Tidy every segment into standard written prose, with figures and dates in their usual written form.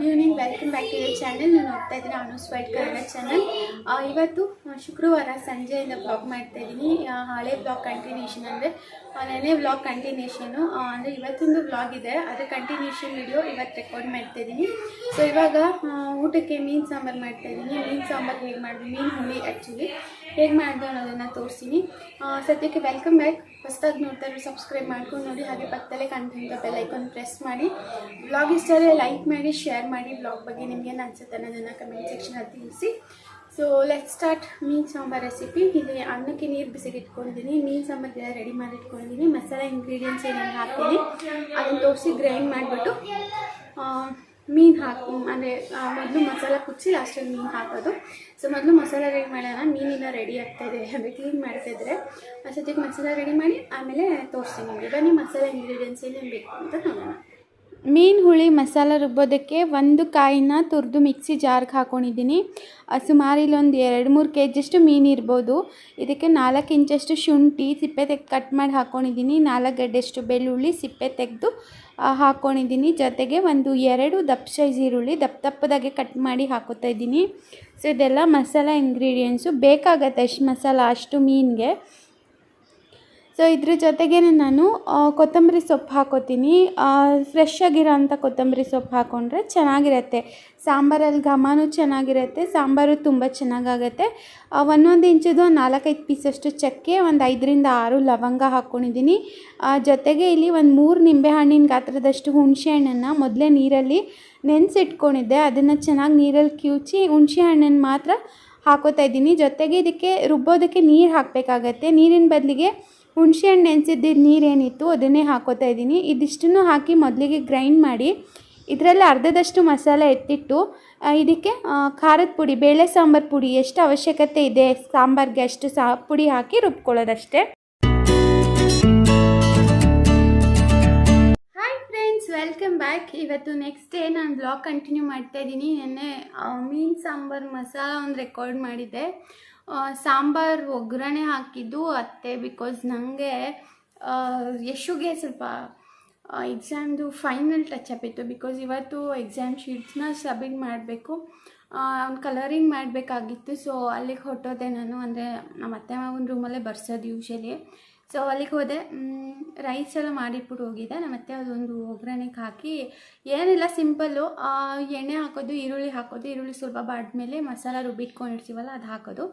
Evening welcome back to the channel. ನಾನು ಹೋಗ್ತಾ ಇದ್ದೀನಿ ಅನು ಸ್ವೈಟ್ ಕನ್ನಡ ಚಾನಲ್. ಇವತ್ತು ಶುಕ್ರವಾರ ಸಂಜೆಯಿಂದ ಬ್ಲಾಗ್ ಮಾಡ್ತಾ ಇದ್ದೀನಿ. ಹಳೆ ಬ್ಲಾಗ್ ಕಂಟಿನ್ಯೂಷನ್ ಅಂದರೆ ನೆನ್ನೆ ಬ್ಲಾಗ್ ಕಂಟಿನ್ಯೂಷನು ಅಂದರೆ ಇವತ್ತೊಂದು ಬ್ಲಾಗ್ ಇದೆ, ಅದರ ಕಂಟಿನ್ಯೂಷನ್ ವಿಡಿಯೋ ಇವತ್ತು ರೆಕಾರ್ಡ್ ಮಾಡ್ತಾ ಇದ್ದೀನಿ. ಸೊ ಇವಾಗ ಊಟಕ್ಕೆ ಮೀನು ಸಾಂಬಾರು ಮಾಡ್ತಾಯಿದ್ದೀನಿ. ಮೀನು ಸಾಂಬಾರು ಹೇಗೆ ಮಾಡಿದ್ವಿ, ಮೀನು ಹುಳಿ ಆ್ಯಕ್ಚುಲಿ ಹೇಗೆ ಮಾಡಿದೆ ಅನ್ನೋದನ್ನು ತೋರಿಸ್ತೀನಿ. ಸದ್ಯಕ್ಕೆ ವೆಲ್ಕಮ್ ಬ್ಯಾಕ್. ಹೊಸದಾಗಿ ನೋಡ್ತಾ ಇರೋ ಸಬ್ಸ್ಕ್ರೈಬ್ ಮಾಡ್ಕೊಂಡು ನೋಡಿ, ಹಾಗೆ ಪಕ್ಕದಲ್ಲೇ ಕಾಣ್ತಿದ್ದ ಬೆಲ್ ಐಕಾನ್ ಪ್ರೆಸ್ ಮಾಡಿ. ಬ್ಲಾಗ್ ಇಷ್ಟ ಆದರೆ ಲೈಕ್ ಮಾಡಿ, ಶೇರ್ ಮಾಡಿ. ಬ್ಲಾಗ್ ಬಗ್ಗೆ ನಿಮ್ಗೆ ಏನು ಅನ್ಸುತ್ತೆ ಅನ್ನೋದನ್ನು ಕಮೆಂಟ್ ಸೆಕ್ಷನಲ್ಲಿ ತಿಳಿಸಿ. ಸೊ ಲೆಟ್ ಸ್ಟಾರ್ಟ್ ಮೀನು ಸಾಂಬಾರು ರೆಸಿಪಿ. ಇಲ್ಲಿ ಅನ್ನಕ್ಕೆ ನೀರು ಬಿಸಿಗೆ ಇಟ್ಕೊಂಡಿದ್ದೀನಿ. ಮೀನು ಸಾಂಬಾರಿಗೆಲ್ಲ ರೆಡಿ ಮಾಡಿ ಇಟ್ಕೊಂಡಿದ್ದೀನಿ. ಮಸಾಲೆ ಇಂಗ್ರೀಡಿಯೆಂಟ್ಸ್ ಏನೇನು ಹಾಕ್ತೀನಿ ಅದನ್ನು ತೋರಿಸಿ ಗ್ರೈಂಡ್ ಮಾಡಿಬಿಟ್ಟು ಮೀನು ಹಾಕಿ, ಅಂದರೆ ಮೊದಲು ಮಸಾಲ ಕುಚ್ಚಿ ಲಾಸ್ಟಲ್ಲಿ ಮೀನು ಹಾಕೋದು. ಸೊ ಮೊದಲು ಮಸಾಲ ರೆಡಿ ಮಾಡೋಣ. ಮೀನಿನ ರೆಡಿ ಆಗ್ತಾಯಿದೆ, ಅಂದರೆ ಕ್ಲೀನ್ ಮಾಡ್ತಾಯಿದ್ರೆ ಅಷ್ಟೊತ್ತಿಗೆ ಮಸಾಲ ರೆಡಿ ಮಾಡಿ ಆಮೇಲೆ ತೋರಿಸ್ತೀನಿ ನಿಮಗೆ. ಬನ್ನಿ ಮಸಾಲೆ ಇಂಗ್ರೀಡಿಯೆಂಟ್ಸ್ ಏನೇನು ಬೇಕು ಅಂತ ನೋಡೋಣ. ಮೀನು ಹುಳಿ ಮಸಾಲ ರುಬ್ಬೋದಕ್ಕೆ ಒಂದು ಕಾಯಿನ ತುರಿದು ಮಿಕ್ಸಿ ಜಾರ್ಗೆ ಹಾಕ್ಕೊಂಡಿದ್ದೀನಿ. ಸುಮಾರು ಇಲ್ಲೊಂದು 2-3 kg ಮೀನು ಇರ್ಬೋದು. ಇದಕ್ಕೆ 4 ಇಂಚಷ್ಟು ಶುಂಠಿ ಸಿಪ್ಪೆ ತೆಗೆದು ಕಟ್ ಮಾಡಿ ಹಾಕ್ಕೊಂಡಿದ್ದೀನಿ. 4 ಗಡ್ಡೆಯಷ್ಟು ಬೆಳ್ಳುಳ್ಳಿ ಸಿಪ್ಪೆ ತೆಗೆದು ಹಾಕ್ಕೊಂಡಿದ್ದೀನಿ. ಜೊತೆಗೆ 2 ದಪ್ಪ ಸೈಜ್ ಈರುಳ್ಳಿ ದಪ್ಪದಾಗೆ ಕಟ್ ಮಾಡಿ ಹಾಕೋತಾ ಇದ್ದೀನಿ. ಸೊ ಇದೆಲ್ಲ ಮಸಾಲ ಇಂಗ್ರೀಡಿಯೆಂಟ್ಸು. ಬೇಕಾಗತ್ತೆ ಅಷ್ಟು ಮಸಾಲ ಅಷ್ಟು ಮೀನಿಗೆ. ಸೊ ಇದ್ರ ಜೊತೆಗೇ ನಾನು ಕೊತ್ತಂಬರಿ ಸೊಪ್ಪು ಹಾಕೋತೀನಿ. ಫ್ರೆಶ್ ಆಗಿರೋಂಥ ಕೊತ್ತಂಬರಿ ಸೊಪ್ಪು ಹಾಕ್ಕೊಂಡ್ರೆ ಚೆನ್ನಾಗಿರುತ್ತೆ. ಸಾಂಬಾರಲ್ಲಿ ಘಮನೂ ಚೆನ್ನಾಗಿರುತ್ತೆ, ಸಾಂಬಾರು ತುಂಬ ಚೆನ್ನಾಗಾಗುತ್ತೆ. 1 ಇಂಚದು 4-5 ಪೀಸಷ್ಟು ಚಕ್ಕೆ, 5-6 ಲವಂಗ ಹಾಕ್ಕೊಂಡಿದ್ದೀನಿ. ಜೊತೆಗೆ ಇಲ್ಲಿ 3 ನಿಂಬೆಹಣ್ಣಿನ ಗಾತ್ರದಷ್ಟು ಹುಣಸೆ ಹಣ್ಣನ್ನು ಮೊದಲೇ ನೀರಲ್ಲಿ ನೆನೆಸಿಟ್ಕೊಂಡಿದ್ದೆ. ಅದನ್ನು ಚೆನ್ನಾಗಿ ನೀರಲ್ಲಿ ಕಿವುಚಿ ಹುಣಸೆ ಹಣ್ಣನ್ನು ಮಾತ್ರ ಹಾಕೋತಾ ಇದ್ದೀನಿ. ಜೊತೆಗೆ ಇದಕ್ಕೆ ರುಬ್ಬೋದಕ್ಕೆ ನೀರು ಹಾಕಬೇಕಾಗತ್ತೆ. ನೀರಿನ ಬದಲಿಗೆ ಹುಣಸೆ ಹಣ್ಣು ನೆನೆಸಿದ್ದಿದ್ದು ನೀರೇನಿತ್ತು ಅದನ್ನೇ ಹಾಕೋತಾ ಇದ್ದೀನಿ. ಇದಿಷ್ಟನ್ನು ಹಾಕಿ ಮೊದಲಿಗೆ ಗ್ರೈಂಡ್ ಮಾಡಿ ಇದರಲ್ಲಿ ಅರ್ಧದಷ್ಟು ಮಸಾಲೆ ಎತ್ತಿಟ್ಟು ಇದಕ್ಕೆ ಖಾರದ ಪುಡಿ, ಬೇಳೆ ಸಾಂಬಾರು ಪುಡಿ ಎಷ್ಟು ಅವಶ್ಯಕತೆ ಇದೆ ಸಾಂಬಾರಿಗೆ ಅಷ್ಟು ಪುಡಿ ಹಾಕಿ ರುಬ್ಕೊಳ್ಳೋದಷ್ಟೇ. Hi friends, welcome back. ಇವತ್ತು ನೆಕ್ಸ್ಟ್ ಡೇ ನಾನು ಬ್ಲಾಗ್ ಕಂಟಿನ್ಯೂ ಮಾಡ್ತಾ ಇದ್ದೀನಿ. ನೆನ್ನೆ ಮೀನು ಸಾಂಬಾರು ಮಸಾಲ ಒಂದು ರೆಕಾರ್ಡ್ ಮಾಡಿದ್ದೆ. ಸಾಂಬಾರು ಒಗ್ಗರಣೆ ಹಾಕಿದ್ದು ಅತ್ತೆ, ಬಿಕಾಸ್ ನನಗೆ ಯಶುಗೆ ಸ್ವಲ್ಪ ಎಕ್ಸಾಮ್ದು ಫೈನಲ್ ಟಚಪ್ ಇತ್ತು. ಬಿಕಾಸ್ ಇವತ್ತು ಎಕ್ಸಾಮ್ ಶೀಟ್ಸ್ನ ಸಬ್ಮಿಟ್ ಮಾಡಬೇಕು, ಅವ್ನು ಕಲರಿಂಗ್ ಮಾಡಬೇಕಾಗಿತ್ತು. ಸೊ ಅಲ್ಲಿಗೆ ಹೊರಟೋದೆ ನಾನು. ಅಂದರೆ ನಮ್ಮ ಅತ್ತೆ ಮಾವನ ರೂಮಲ್ಲೇ ಬರ್ಸೋದು ಯೂಶಲಿ. ಸೊ ಅಲ್ಲಿಗೆ ಹೋದೆ. ರೈಸ್ ಎಲ್ಲ ಮಾಡಿಟ್ಬಿಟ್ಟು ಹೋಗಿದ್ದೆ. ನಮ್ಮ ಅತ್ತೆ ಅದೊಂದು ಒಗ್ಗರಣೆಗೆ ಹಾಕಿ, ಏನಿಲ್ಲ ಸಿಂಪಲ್ಲು, ಎಣ್ಣೆ ಹಾಕೋದು, ಈರುಳ್ಳಿ ಹಾಕೋದು, ಈರುಳ್ಳಿ ಸ್ವಲ್ಪ ಬಾಡ್ಮೇಲೆ ಮಸಾಲ ರುಬ್ಬಿಟ್ಕೊಂಡಿರ್ತೀವಲ್ಲ ಅದು ಹಾಕೋದು.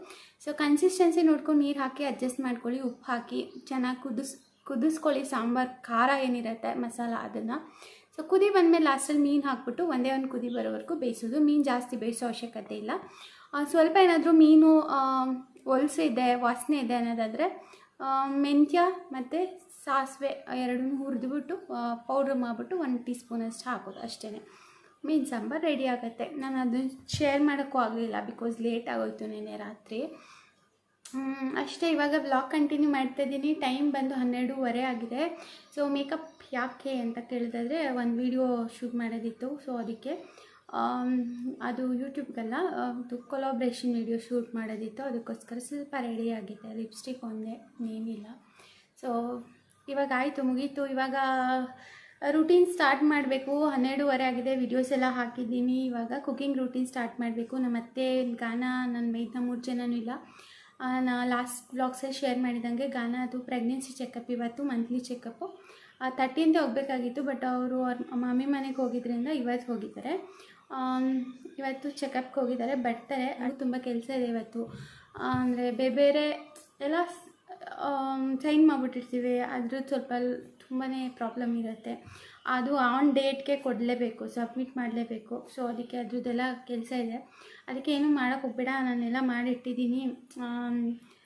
ಸೊ ಕನ್ಸಿಸ್ಟೆನ್ಸಿ ನೋಡ್ಕೊಂಡು ನೀರು ಹಾಕಿ ಅಡ್ಜಸ್ಟ್ ಮಾಡ್ಕೊಳ್ಳಿ. ಉಪ್ಪು ಹಾಕಿ ಚೆನ್ನಾಗಿ ಕುದಿಸ್ಕೊಳ್ಳಿ. ಸಾಂಬಾರು ಖಾರ ಏನಿರುತ್ತೆ ಮಸಾಲ ಅದನ್ನು. ಸೊ ಕುದಿ ಬಂದಮೇಲೆ ಲಾಸ್ಟಲ್ಲಿ ಮೀನು ಹಾಕ್ಬಿಟ್ಟು ಒಂದೇ ಒಂದು ಕುದಿ ಬರೋವರೆಗೂ ಬೇಯಿಸೋದು. ಮೀನು ಜಾಸ್ತಿ ಬೇಯಿಸೋ ಅವಶ್ಯಕತೆ ಇಲ್ಲ. ಸ್ವಲ್ಪ ಏನಾದರೂ ಮೀನು ಹೊಲಸಿದೆ, ವಾಸನೆ ಇದೆ ಅನ್ನೋದಾದರೆ ಮೆಂತ್ಯ ಮತ್ತು ಸಾಸಿವೆ 2 ಹುರಿದ್ಬಿಟ್ಟು ಪೌಡ್ರ್ ಮಾಡಿಬಿಟ್ಟು 1 ಟೀ ಸ್ಪೂನಷ್ಟು ಹಾಕೋದು ಅಷ್ಟೇ. ಮೀನು ಸಾಂಬಾರು ರೆಡಿ ಆಗುತ್ತೆ. ನಾನು ಅದನ್ನು ಶೇರ್ ಮಾಡೋಕ್ಕೂ ಆಗಲಿಲ್ಲ, ಬಿಕಾಸ್ ಲೇಟ್ ಆಗೋಯ್ತು ನಿನ್ನೆ ರಾತ್ರಿ ಅಷ್ಟೇ. ಇವಾಗ ಬ್ಲಾಗ್ ಕಂಟಿನ್ಯೂ ಮಾಡ್ತಾಯಿದ್ದೀನಿ. ಟೈಮ್ ಬಂದು 12:15 ಆಗಿದೆ. ಸೊ ಮೇಕಪ್ ಯಾಕೆ ಅಂತ ಕೇಳಿದ್ರೆ ಒಂದು ವಿಡಿಯೋ ಶೂಟ್ ಮಾಡೋದಿತ್ತು. ಸೊ ಅದಕ್ಕೆ ಅದು ಯೂಟ್ಯೂಬ್ಗೆಲ್ಲ ಅದು ಕೊಲಾಬ್ರೇಷನ್ ವಿಡಿಯೋ ಶೂಟ್ ಮಾಡೋದಿತ್ತು. ಅದಕ್ಕೋಸ್ಕರ ಸ್ವಲ್ಪ ರೆಡಿ ಆಗಿದೆ. ಲಿಪ್ಸ್ಟಿಕ್ ಒಂದೇ, ಏನಿಲ್ಲ. ಸೊ ಇವಾಗ ಆಯಿತು, ಮುಗೀತು. ಇವಾಗ ರೂಟೀನ್ ಸ್ಟಾರ್ಟ್ ಮಾಡಬೇಕು. 12:15 ಆಗಿದೆ. ವಿಡಿಯೋಸ್ ಎಲ್ಲ ಹಾಕಿದ್ದೀನಿ. ಇವಾಗ ಕುಕ್ಕಿಂಗ್ ರೂಟೀನ್ ಸ್ಟಾರ್ಟ್ ಮಾಡಬೇಕು. ನಮ್ಮ ಅತ್ತೆ, ಗಾನ, ನನ್ನ ಮೈದ್ನ 3 ಜನನೂ ಇಲ್ಲ. ನಾನು ಲಾಸ್ಟ್ ಬ್ಲಾಗ್ಸಲ್ಲಿ ಶೇರ್ ಮಾಡಿದಂಗೆ ಗಾನ ಅದು ಪ್ರೆಗ್ನೆನ್ಸಿ ಚೆಕಪ್, ಇವತ್ತು ಮಂತ್ಲಿ ಚೆಕಪ್ಪು. 30th ಹೋಗಬೇಕಾಗಿತ್ತು, ಬಟ್ ಅವರು ಅವ್ರ ಮಮ್ಮಿ ಮನೆಗೆ ಹೋಗಿದ್ದರಿಂದ ಇವತ್ತು ಹೋಗಿದ್ದಾರೆ. ಇವತ್ತು ಚೆಕಪ್ಗೆ ಹೋಗಿದ್ದಾರೆ, ಬರ್ತಾರೆ. ಅದು ತುಂಬ ಕೆಲಸ ಇದೆ ಇವತ್ತು. ಅಂದರೆ ಬೇರೆ ಎಲ್ಲ ಸೈನ್ ಮಾಡಿಬಿಟ್ಟಿರ್ತೀವಿ, ಅದ್ರದ್ದು ಸ್ವಲ್ಪ ತುಂಬಾ ಪ್ರಾಬ್ಲಮ್ ಇರುತ್ತೆ. ಅದು ಆನ್ ಡೇಟ್ಗೆ ಕೊಡಲೇಬೇಕು, ಸಬ್ಮಿಟ್ ಮಾಡಲೇಬೇಕು. ಸೊ ಅದಕ್ಕೆ ಅದ್ರದ್ದೆಲ್ಲ ಕೆಲಸ ಇದೆ. ಅದಕ್ಕೆ ಏನೂ ಮಾಡೋಕ್ಕೆ ಹೋಗ್ಬೇಡ, ನಾನೆಲ್ಲ ಮಾಡಿಟ್ಟಿದ್ದೀನಿ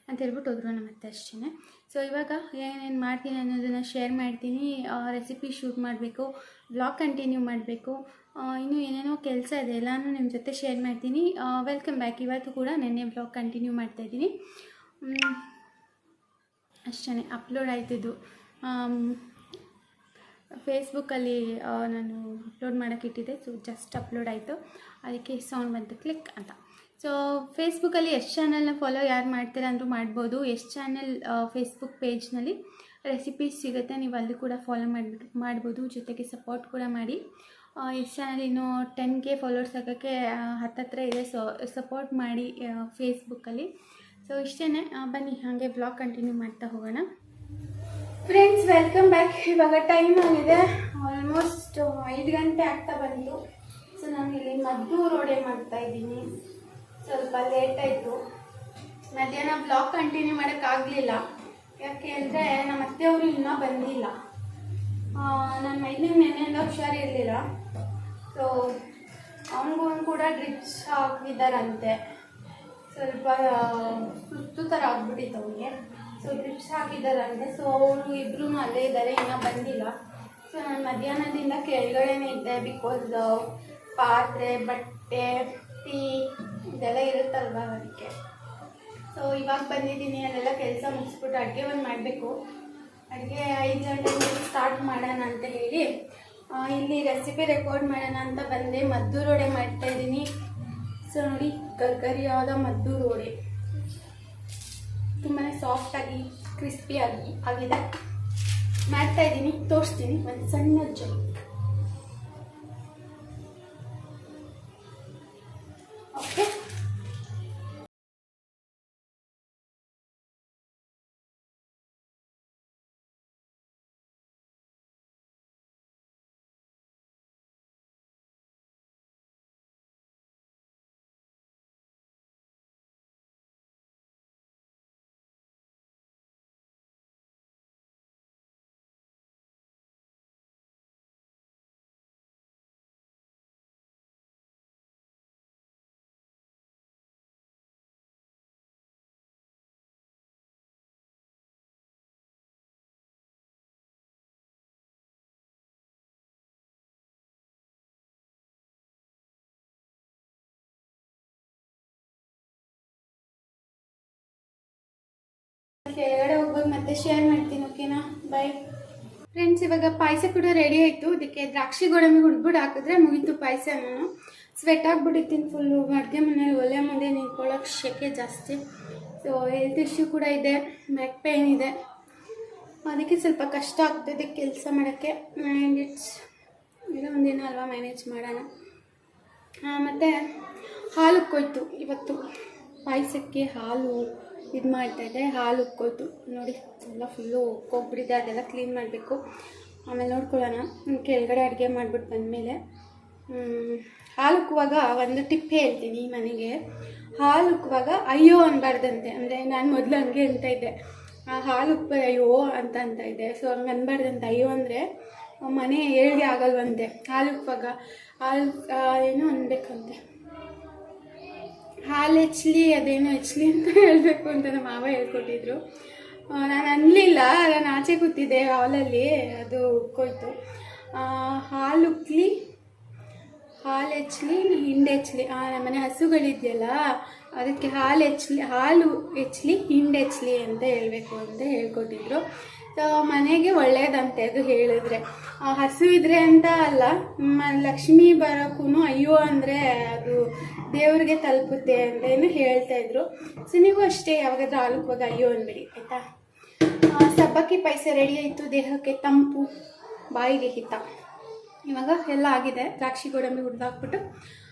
ಅಂತ ಹೇಳ್ಬಿಟ್ಟು ಹೋದ್ರು ನಮ್ಮ ಅತ್ತೆ ಅಷ್ಟೇ. ಸೊ ಇವಾಗ ಏನೇನು ಮಾಡ್ತೀನಿ ಅನ್ನೋದನ್ನು ಶೇರ್ ಮಾಡ್ತೀನಿ. ರೆಸಿಪಿ ಶೂಟ್ ಮಾಡಬೇಕು, ಬ್ಲಾಗ್ ಕಂಟಿನ್ಯೂ ಮಾಡಬೇಕು, ಇನ್ನೂ ಏನೇನೋ ಕೆಲಸ ಇದೆ, ಎಲ್ಲನೂ ನಿಮ್ಮ ಜೊತೆ ಶೇರ್ ಮಾಡ್ತೀನಿ. Welcome back. ಇವತ್ತು ಕೂಡ ನೆನ್ನೆ ಬ್ಲಾಗ್ ಕಂಟಿನ್ಯೂ ಮಾಡ್ತಾಯಿದ್ದೀನಿ ಅಷ್ಟೇ. ಅಪ್ಲೋಡ್ ಆಯ್ತಿದ್ದು ಫೇಸ್ಬುಕ್ಕಲ್ಲಿ ನಾನು ಅಪ್ಲೋಡ್ ಮಾಡೋಕ್ಕೆ ಇಟ್ಟಿದ್ದೆ. ಸೊ ಜಸ್ಟ್ ಅಪ್ಲೋಡ್ ಆಯಿತು, ಅದಕ್ಕೆ ಸೌಂಡ್ ಬಂತು ಕ್ಲಿಕ್ ಅಂತ. ಸೊ ಫೇಸ್ಬುಕ್ಕಲ್ಲಿ ಎಷ್ಟು ಚಾನಲ್ನ ಫಾಲೋ ಯಾರು ಮಾಡ್ತೀರಾ ಅಂದರೂ ಮಾಡ್ಬೋದು. ಎಷ್ಟು ಚಾನಲ್ ಫೇಸ್ಬುಕ್ ಪೇಜ್ನಲ್ಲಿ ರೆಸಿಪೀಸ್ ಸಿಗುತ್ತೆ, ನೀವು ಅಲ್ಲಿ ಕೂಡ ಫಾಲೋ ಮಾಡ್ಬೋದು. ಜೊತೆಗೆ ಸಪೋರ್ಟ್ ಕೂಡ ಮಾಡಿ. ಇಷ್ಟು ಚಾನಲ್ ಇನ್ನೂ 10K ಫಾಲೋವರ್ಸ್ ಆಗೋಕ್ಕೆ ಹತ್ತತ್ರ ಇದೆ. ಸಪೋರ್ಟ್ ಮಾಡಿ ಫೇಸ್ಬುಕ್ಕಲ್ಲಿ. ಸೊ ಇಷ್ಟೇ, ಬನ್ನಿ ಹಾಗೆ ಬ್ಲಾಗ್ ಕಂಟಿನ್ಯೂ ಮಾಡ್ತಾ ಹೋಗೋಣ. Friends, welcome back. ಇವಾಗ ಟೈಮ್ ಆಗಿದೆ ಆಲ್ಮೋಸ್ಟ್ 5 ಗಂಟೆ ಆಗ್ತಾ ಬಂತು. ಸೊ ನಾನು ಇಲ್ಲಿ ಮದ್ದೂರು ವಡೆ ಮಾಡ್ತಾಯಿದ್ದೀನಿ. ಸ್ವಲ್ಪ ಲೇಟ್ ಆಯಿತು. ಮಧ್ಯಾಹ್ನ ಬ್ಲಾಗ್ ಕಂಟಿನ್ಯೂ ಮಾಡೋಕ್ಕಾಗಲಿಲ್ಲ. ಯಾಕೆ ಅಂದರೆ ನಮ್ಮ ಅತ್ತೆಯವರು ಇನ್ನೂ ಬಂದಿಲ್ಲ. ನನ್ನ ಮೈದನಿಗೆ ನೆನ್ನೆಯಿಂದ ಹುಷಾರಿರಲಿಲ್ಲ. ಸೊ ಅವನಿಗೂ ಕೂಡ ಡ್ರಿಪ್ಸ್ ಹಾಕಿದ್ದಾರಂತೆ. ಸ್ವಲ್ಪ ಸುತ್ತು ಥರ ಆಗ್ಬಿಟ್ಟಿತ್ತು ಅವನಿಗೆ. So drips ಹಾಕಿದ್ದಾರಂತೆ. ಸೊ ಅವರು ಇಬ್ಬರೂ ಅಲ್ಲೇ ಇದ್ದಾರೆ, ಇನ್ನೂ ಬಂದಿಲ್ಲ. ಸೊ ನಾನು ಮಧ್ಯಾಹ್ನದಿಂದ ಕೆಳಗಡೆನೇ ಇದ್ದೆ. ಬಿಕಾಸ್ ಪಾತ್ರೆ, ಬಟ್ಟೆ, ಟೀ ಇದೆಲ್ಲ ಇರುತ್ತಲ್ವ, ಅದಕ್ಕೆ. ಸೊ ಇವಾಗ ಬಂದಿದ್ದೀನಿ. ಅಲ್ಲೆಲ್ಲ ಕೆಲಸ ಮುಗಿಸ್ಬಿಟ್ಟು ಅಡುಗೆ ಒಂದು ಮಾಡಬೇಕು. ಅಡುಗೆ 5 ಗಂಟೆಗೆ ಸ್ಟಾರ್ಟ್ ಮಾಡೋಣ ಅಂತ ಹೇಳಿ ಇಲ್ಲಿ ರೆಸಿಪಿ ರೆಕಾರ್ಡ್ ಮಾಡೋಣ ಅಂತ ಬಂದೆ. ಮದ್ದೂರು ವಡೆ ಮಾಡ್ತಾಯಿದ್ದೀನಿ. ಸೊ ನೋಡಿ, ಗರ್ಗರಿಯಾದ ಮದ್ದೂರು ವಡೆ ತುಂಬಾ ಸಾಫ್ಟಾಗಿ ಕ್ರಿಸ್ಪಿಯಾಗಿ ಆಗಿದೆ. ಮಾಡ್ತಾಯಿದ್ದೀನಿ, ತೋರಿಸ್ತೀನಿ ಒಂದು ಸಣ್ಣ ಜೊತೆ. ಓಕೆ, ಕೆಳಗಡೆ ಹೋಗ್ಬೋದು, ಮತ್ತೆ ಶೇರ್ ಮಾಡ್ತೀನಿ. ಓಕೆನಾ, ಬಾಯ್ ಫ್ರೆಂಡ್ಸ್. ಇವಾಗ ಪಾಯಸ ಕೂಡ ರೆಡಿ ಆಯಿತು. ಅದಕ್ಕೆ ದ್ರಾಕ್ಷಿ ಗೋಡಂಬಿ ಹುಡ್ಬಿಟ್ಟು ಹಾಕಿದ್ರೆ ಮುಗೀತು ಪಾಯಸ. ನಾನು ಸ್ವೆಟ್ ಆಗಿಬಿಟ್ಟಿದ್ದೀನಿ ಫುಲ್ಲು. ಅಡುಗೆ ಮನೇಲಿ ಒಲೆ ಮುಂದೆ ನಿಂತ್ಕೊಳ್ಳೋಕೆ ಶೆಕೆ ಜಾಸ್ತಿ. ಸೊ ಹೆಲ್ತ್ ಇಶ್ಯೂ ಕೂಡ ಇದೆ, ಬ್ಯಾಕ್ ಪೇಯ್ನ್ ಇದೆ. ಅದಕ್ಕೆ ಸ್ವಲ್ಪ ಕಷ್ಟ ಆಗ್ತದೆ ಕೆಲಸ ಮಾಡೋಕ್ಕೆ. ಆ್ಯಂಡ್ ಏನೋ ಒಂದಿನ ಅಲ್ವಾ, ಮ್ಯಾನೇಜ್ ಮಾಡೋಣ. ಮತ್ತು ಹಾಲು ಉಕ್ಕೋಯ್ತು ಇವತ್ತು. ಪಾಯಸಕ್ಕೆ ಹಾಲು ಇದು ಮಾಡ್ತಾಯಿದ್ದೆ. ಹಾಲು ಉಕ್ಕೋಯ್ತು ನೋಡಿ, ಎಲ್ಲ ಫುಲ್ಲು ಉಕ್ಕೋಗ್ಬಿಟ್ಟಿದೆ. ಅದೆಲ್ಲ ಕ್ಲೀನ್ ಮಾಡಬೇಕು, ಆಮೇಲೆ ನೋಡ್ಕೊಳ್ಳೋಣ. ಕೆಳಗಡೆ ಅಡುಗೆ ಮಾಡಿಬಿಟ್ಟು ಬಂದಮೇಲೆ ಹಾಲು ಉಕ್ಕುವಾಗ ಒಂದು ಟಿಪ್ ಹೇಳ್ತೀನಿ. ಮನೆಗೆ ಹಾಲು ಉಕ್ಕುವಾಗ ಅಯ್ಯೋ ಅನ್ಬಾರ್ದಂತೆ. ಅಂದರೆ ನಾನು ಮೊದಲು ಹಂಗೆ ಅಂತ ಇದ್ದೆ, ಹಾಲು ಉಕ್ಕ ಅಯ್ಯೋ ಅಂತ ಇದ್ದೆ. ಸೊ ಹಂಗೆ ಅನ್ಬಾರ್ದಂತೆ. ಅಯ್ಯೋ ಅಂದರೆ ಮನೆ ಏಳ್ಗೆ ಆಗಲ್ವಂತೆ. ಹಾಲು ಉಕ್ಕುವಾಗ ಏನೋ ಅನ್ಬೇಕಂತೆ. ಹಾಲು ಹೆಚ್ಲಿ, ಅದೇನೋ ಹೆಚ್ಲಿ ಅಂತ ಹೇಳಬೇಕು ಅಂತ ನಮ್ಮ ಮಾವ ಹೇಳ್ಕೊಟ್ಟಿದ್ರು. ನಾನು ಅನ್ನಲಿಲ್ಲ, ನಾನು ಆಚೆ ಕೂತಿದ್ದೆ ಹಾಲಲ್ಲಿ, ಅದು ಉಕ್ಕೋಯ್ತು. ಹಾಲು ಉಕ್ಕಲಿ, ಹಾಲು ಹೆಚ್ಲಿ, ಹಿಂಡು ಹೆಚ್ಲಿ. ನಮ್ಮನೆ ಹಸುಗಳಿದೆಯಲ್ಲ, ಅದಕ್ಕೆ ಹಾಲು ಹೆಚ್ಲಿ ಹಿಂಡು ಹೆಚ್ಲಿ ಅಂತ ಹೇಳಬೇಕು ಅಂತ ಹೇಳ್ಕೊಟ್ಟಿದ್ರು. ಸೊ ಮನೆಗೆ ಒಳ್ಳೆಯದಂತೆ ಅದು ಹೇಳಿದ್ರೆ. ಹಸು ಇದ್ರೆ ಅಂತ ಅಲ್ಲ, ಲಕ್ಷ್ಮಿ ಬರೋಕ್ಕೂ ಅಯ್ಯೋ ಅಂದರೆ ಅದು ದೇವ್ರಿಗೆ ತಲುಪುತ್ತೆ ಅಂತ ಏನು ಹೇಳ್ತಾಯಿದ್ರು. ಸೊ ನೀವು ಅಷ್ಟೇ ಯಾವಾಗಾದ್ರೂ ಹಾಲು ಉಕ್ಕುವಾಗ ಅಯ್ಯೋ ಅಂದ್ಬಿಡಿ, ಆಯಿತಾ. ಸಬ್ಬಕ್ಕಿ ಪಾಯಸ ರೆಡಿ ಆಯಿತು. ದೇಹಕ್ಕೆ ತಂಪು, ಬಾಯಿಗೆ ಹಿತ. ಇವಾಗ ಎಲ್ಲ ಆಗಿದೆ. ದ್ರಾಕ್ಷಿ ಗೋಡಂಬಿ ಹುರಿದಾಕ್ಬಿಟ್ಟು